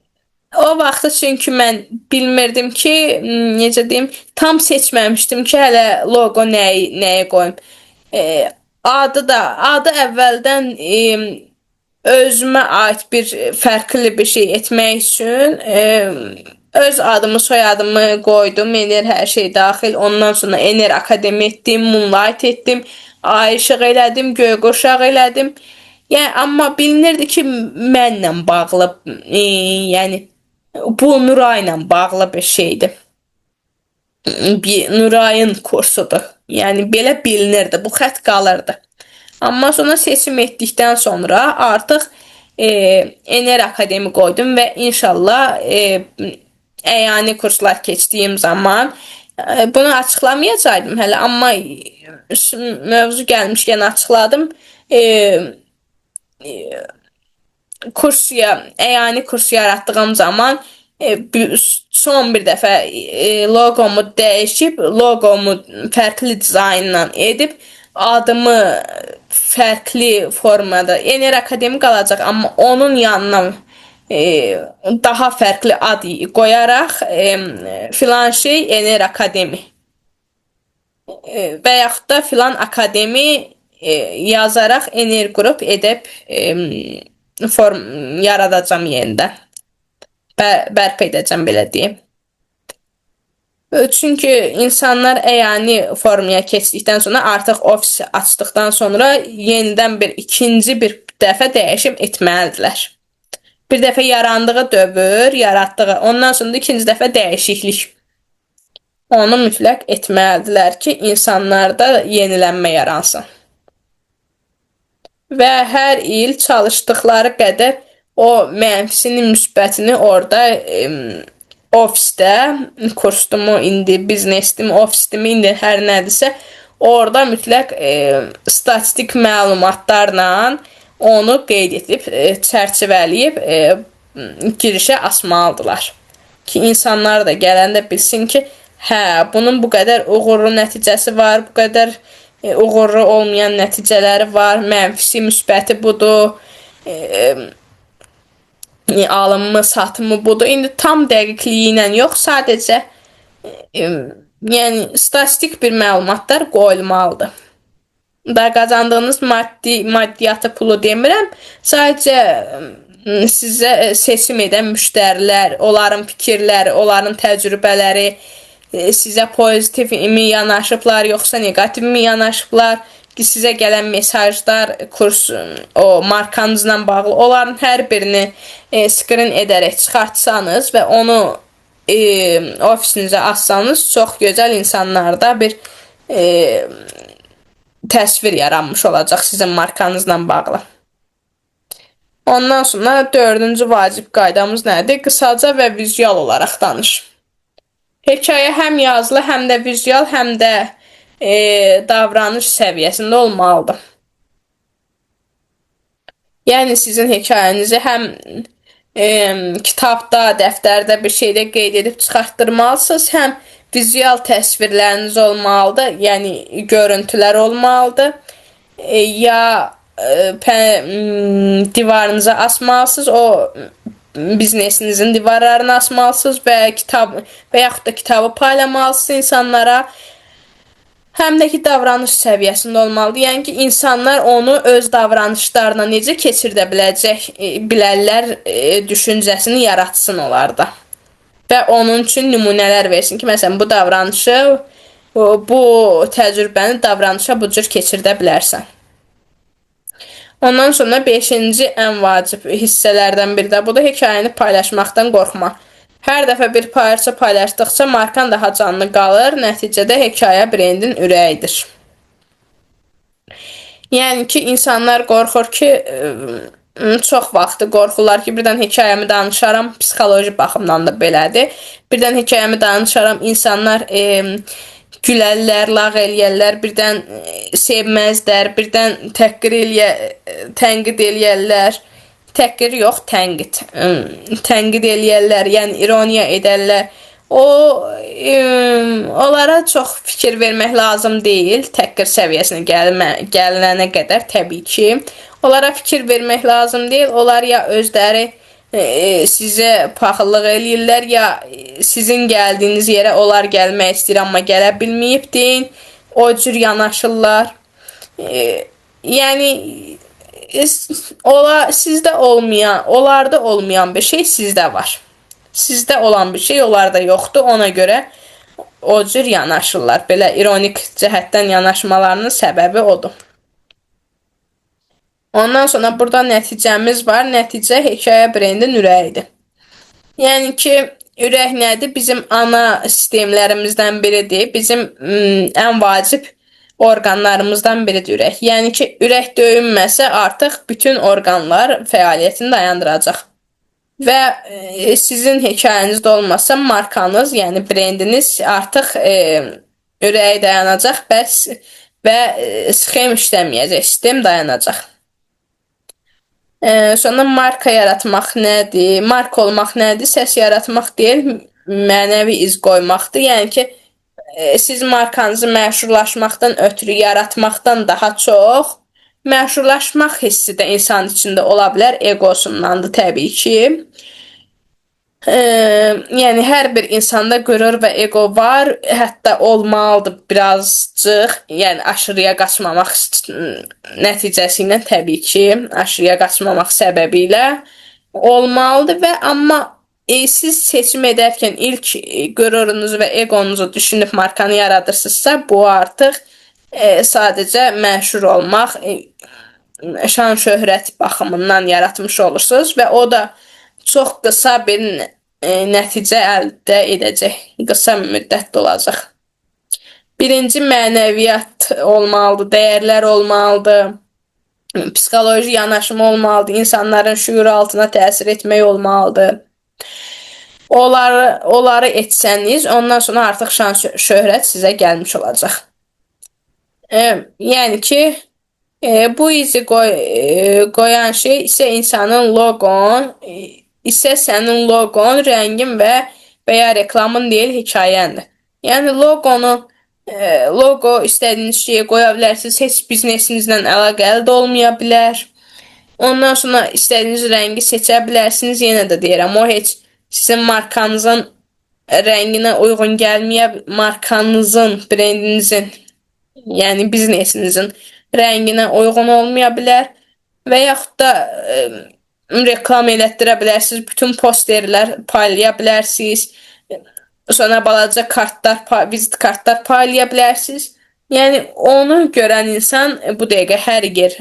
o vaxtı çünki mən bilmirdim ki, necə deyim, tam seçməmişdim ki, hələ logo nəyi qoyum. Adı əvvəldən özümə aid bir fərqli bir şey etmək üçün öz adımı, soyadımı qoydum, Ener hər şey daxil. Ondan sonra Ener Akademi etdim, Moonlight etdim, Ay işıq elədim, Göyqurşaq elədim. Yəni, amma bilinirdi ki, mənlə bağlı, yəni bu Nurayla bağlı bir şeydir. Nurayın kursudur. Yəni belə bilinirdi, bu xətt qalırdı. Amma sonra seçim etdikdən sonra artıq Ener Akademi qoydum və inşallah əyani kurslar keçdiyim zaman bunu açıqlamayacaqdım hələ, amma mövzu gəlmişkən açıqladım. Əyani kurs yaratdığım zaman son bir dəfə logomu dəyişib, logomu fərqli dizaynla edib, adımı fərqli formada, Ener Akademi qalacaq, amma onun yanına daha fərqli ad qoyaraq filan şey Ener Akademi və yaxud da filan akademi yazaraq Ener qrup edib yaradacam yenidən. Bərpa edəcəm, belə deyim. Çünki insanlar əyani formaya keçdikdən sonra, artıq ofisi açdıqdan sonra yenidən ikinci bir dəfə dəyişim etməlidirlər. Bir dəfə yarandığı dövr, yaratdığı, ondan sonra ikinci dəfə dəyişiklik. Onu mütləq etməlidirlər ki, insanlarda yenilənmə yaransın. Və hər il çalışdıqları qədər o mənfisini, müsbətini orada ofisdə, kursumu indi, biznesimi, ofisimi indi hər nədirsə, orada mütləq statistik məlumatlarla onu qeyd edib, çərçivələyib girişə asmalıdırlar. Ki, insanlar da gələndə bilsin ki, hə, bunun bu qədər uğurlu nəticəsi var, bu qədər uğurlu olmayan nəticələri var, mənfisi, müsbəti budur, alımı, satımı budur. İndi tam dəqiqliyi ilə yox, sadəcə yəni statistik bir məlumatlar qoyulmalıdır. Da qazandığınız maddiyyatı, pulu demirəm, sadəcə sizə seçim edən müştərilər, onların fikirləri, onların təcrübələri, sizə pozitiv mi yanaşıblar, yoxsa negativ mi yanaşıblar, sizə gələn mesajlar, kurs, o markanızla bağlı, onların hər birini skrin edərək çıxartsanız və onu ofisinizə assanız, çox gözəl insanlarda bir təsvir yaranmış olacaq sizin markanızla bağlı. Ondan sonra dördüncü vacib qaydamız nədir? Qısaca və vizual olaraq danış. Hekayə həm yazılı, həm də vizual, həm də davranış səviyyəsində olmalıdır. Yəni sizin hekayənizi həm kitabda, dəftərdə bir şeydə qeyd edib çıxartdırmalısınız, həm vizual təsvirləriniz olmalıdır, yəni görüntülər olmalıdır. Ya divarınıza asmalısınız, o biznesinizin divarlarını asmalısınız və yaxud da kitabı paylamalısınız insanlara. Həm də ki, davranış səviyyəsində olmalıdır. Yəni ki, insanlar onu öz davranışlarına necə keçirdə bilərlər düşüncəsini yaratsın onlarda. Və onun üçün nümunələr versin ki, məsələn, bu davranışı, bu təcrübəni davranışa bu cür keçirdə bilərsən. Ondan sonra 5-ci ən vacib hissələrdən biri də budur, hekayəni paylaşmaqdan qorxma. Hər dəfə bir parça paylaşdıqca markan daha canlı qalır, nəticədə hekayə brendin ürəyidir. Yəni ki, insanlar qorxur ki, çox vaxtı qorxurlar ki, birdən hekayəmi danışaram, psixoloji baxımdan da belədir. Birdən hekayəmi danışaram, insanlar gülərlər, lağ eləyərlər, birdən sevməzlər, birdən tənqid eləyərlər. Təhqir yox, tənqid. Tənqid eləyərlər, yəni ironiya edərlər. Onlara çox fikir vermək lazım deyil, təhqir səviyyəsinə gəlinənə qədər təbii ki. Onlara fikir vermək lazım deyil, onlar ya özləri sizə paxıllıq eləyirlər, ya sizin gəldiyiniz yerə onlar gəlmək istəyir, amma gələ bilməyib deyin, o cür yanaşırlar. Yəni sizdə olmayan, onlarda olmayan bir şey sizdə var. Sizdə olan bir şey onlarda yoxdur, ona görə o cür yanaşırlar. Belə ironik cəhətdən yanaşmalarının səbəbi odur. Ondan sonra burada nəticəmiz var. Nəticə hekayə brendin ürəyidir. Yəni ki, ürək nədir? Bizim ana sistemlərimizdən biridir. Bizim ən vacib orqanlarımızdan biridir ürək. Yəni ki, ürək döyünməsə artıq bütün orqanlar fəaliyyətini dayandıracaq. Və sizin hekayənizdə olmasa markanız, yəni brendiniz artıq ürəyi dayanacaq və sxem işləməyəcək, sistem dayanacaq. Sonra marka yaratmaq nədir? Marka olmaq nədir? Səs yaratmaq deyil, mənəvi iz qoymaqdır. Yəni ki, siz markanızı məşhurlaşmaqdan ötürü yaratmaqdan daha çox məşhurlaşmaq hissi də insan içində ola bilər, egosundandır təbii ki. Yəni hər bir insanda qürur və ego var, hətta olmalıdır birazcıq, yəni aşırıya qaçmamaq nəticəsi ilə təbii ki, aşırıya qaçmamaq səbəbi ilə olmalıdır və amma siz seçim edərkən ilk qürurunuzu və egonuzu düşünüb markanı yaradırsınızsa, bu artıq sadəcə məşhur olmaq, şan şöhrət baxımından yaratmış olursunuz və o da çox qısa bir nəticə əldə edəcək, qısa müddətdə olacaq. Birinci mənəviyyat olmalıdır, dəyərlər olmalıdır, psixoloji yanaşım olmalıdır, insanların şüur altına təsir etmək olmalıdır. Onları etsəniz, ondan sonra artıq şan şöhrət sizə gəlmiş olacaq. Yəni ki, bu izi qoyan şey isə insanın loqon, isə sənin loqon, rəngin və ya reklamın deyil, hekayəndir. Yəni loqo istədiyiniz şeyi qoya bilərsiniz, heç biznesinizlə əlaqəli də olmaya bilər. Ondan sonra istədiyiniz rəngi seçə bilərsiniz, yenə də deyirəm, o heç sizin markanızın rənginə uyğun gəlməyə, markanızın, brendinizin, yəni biznesinizin rənginə uyğun olmaya bilər və yaxud da reklam elətdirə bilərsiniz, bütün posterlər paylaya bilərsiniz, sonra balaca kartlar, vizit kartlar paylaya bilərsiniz Yəni onu görən insan bu dəqiqə hər yer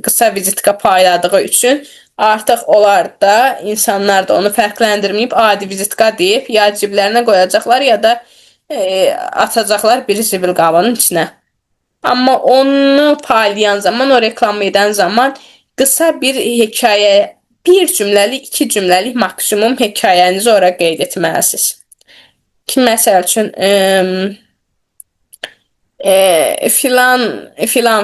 qısa vizitka payladığı üçün artıq onlar da, insanlar da onu fərqləndirməyib adi vizitka deyib ya ciblərinə qoyacaqlar ya da atacaqlar bir zibil qabının içinə. Amma onu paylayan zaman, o reklam edən zaman qısa bir hekayə, bir cümləlik, iki cümləlik maksimum hekayənizi ora qeyd etməlisiniz. Ki, məsəl üçün,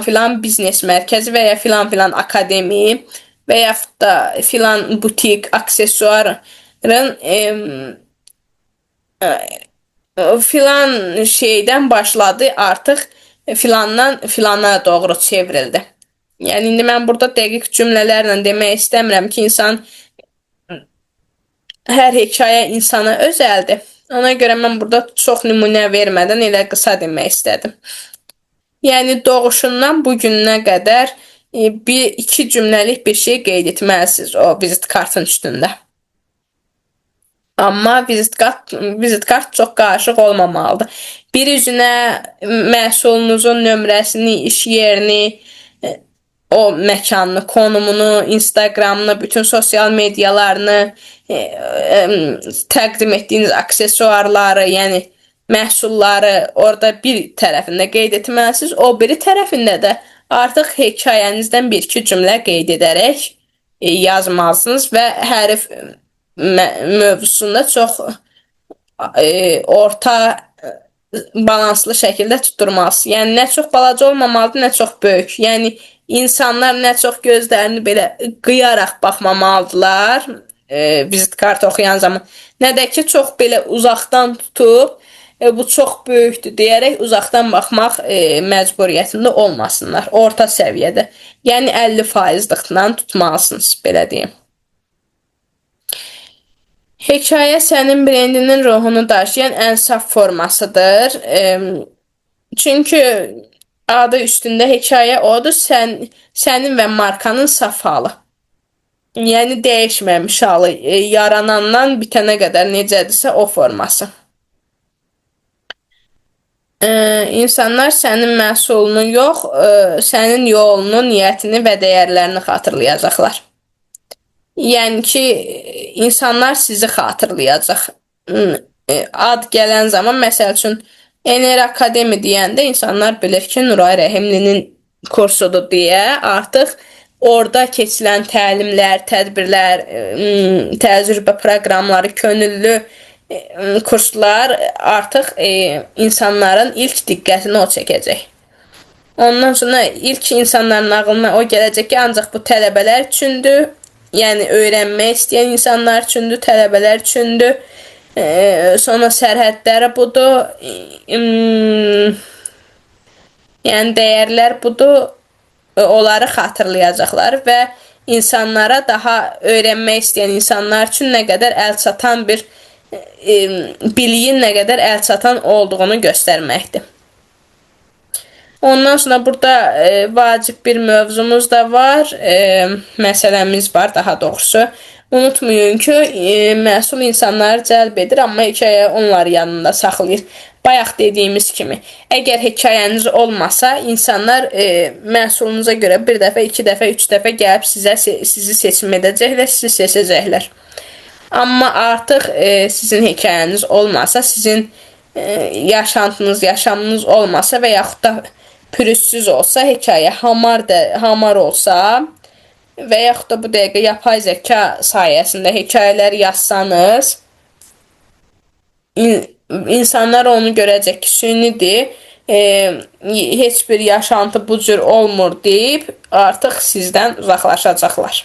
filan biznes mərkəzi və ya filan akademi və yaxud da filan butik, aksesuarın filan şeydən başladı, artıq filandan filana doğru çevrildi. Yəni indi mən burada dəqiq cümlələrlə demək istəmirəm ki, hər hekayə insana özəldir. Ona görə mən burada çox nümunə vermədən elə qısa demək istədim. Yəni doğuşundan bu gününə qədər iki cümləlik bir şey qeyd etməlisiniz o vizit kartın üstündə. Amma vizit kart çox qarışıq olmamalıdır. Bir üzünə məhsulunuzun nömrəsini, iş yerini, o məkanını, konumunu, Instagramını, bütün sosial medialarını, təqdim etdiyiniz aksesuarları, yəni məhsulları orada bir tərəfində qeyd etməlisiniz. O biri tərəfində də artıq hekayənizdən bir-iki cümlə qeyd edərək yazmalısınız və hərf mövzusunda çox orta balanslı şəkildə tutturmalısınız. Yəni nə çox balaca olmamalıdır, nə çox böyük. Yəni insanlar nə çox gözlərini belə qıyaraq baxmamalıdırlar vizit kartı oxuyan zaman. Nə də ki, çox belə uzaqdan tutub bu çox böyükdür deyərək uzaqdan baxmaq məcburiyyətində olmasınlar. Orta səviyyədə. Yəni 50%-lıqla tutmalısınız, belə deyim. Hekayə sənin brendinin ruhunu daşıyan ən saf formasıdır. Çünki adı üstündə hekayə odur, sənin və markanın saf halı. Yəni dəyişməmiş halı, yaranandan bitənə qədər necədirsə o forması. İnsanlar sənin məhsulunu yox, sənin yolunu, niyyətini və dəyərlərini xatırlayacaqlar. Yəni ki, insanlar sizi xatırlayacaq. Ad gələn zaman, məsəl üçün, Ener Akademi deyəndə insanlar bilir ki, Nuray Rəhimlinin kursudur deyə artıq orada keçilən təlimlər, tədbirlər, təcrübə proqramları, könüllü kurslar artıq insanların ilk diqqətini o çəkəcək. Ondan sonra ilk insanların ağlına o gələcək ki, ancaq bu tələbələr üçündür. Yəni öyrənmək istəyən insanlar üçündür, tələbələr üçündür. Sonra sərhədləri budur. Yəni dəyərlər budur. Onları xatırlayacaqlar və insanlara daha öyrənmək istəyən insanlar üçün nə qədər əlçatan bir biliyin nə qədər əlçatan olduğunu göstərməkdir. Ondan sonra burada vacib bir mövzumuz da var, məsələmiz var daha doğrusu. Unutmayın ki, məhsul insanları cəlb edir, amma hekayə onları yanında saxlayır. Bayaq dediyimiz kimi, əgər hekayəniz olmasa, insanlar məhsulunuza görə bir dəfə, iki dəfə, üç dəfə gəlib sizi seçim edəcəklər, sizi seçəcəklər. Amma artıq sizin hekayəniz olmasa, sizin yaşamınız olmasa və yaxud da pürüzsüz olsa, hekayə hamar olsa və yaxud da bu dəqiqə yapay zəka sayəsində hekayələr yazsanız, insanlar onu görəcək ki, sünidir, heç bir yaşantı bu cür olmur deyib, artıq sizdən uzaqlaşacaqlar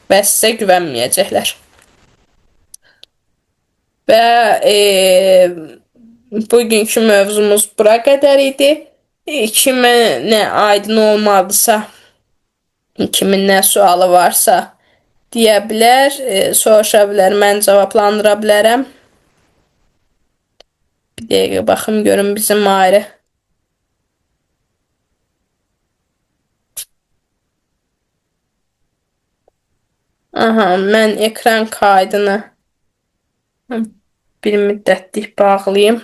və sizə güvənməyəcəklər. Və bugünkü mövzumuz bura qədər idi. Kimin nə aydın olmalıdırsa, kimin nə sualı varsa deyə bilər, soruşa bilər, mən cavablandıra bilərəm. Bir dəqiqə baxım görüm bizim ayrı. Aha, mən ekran kaydını bir müddətlik bağlayayım.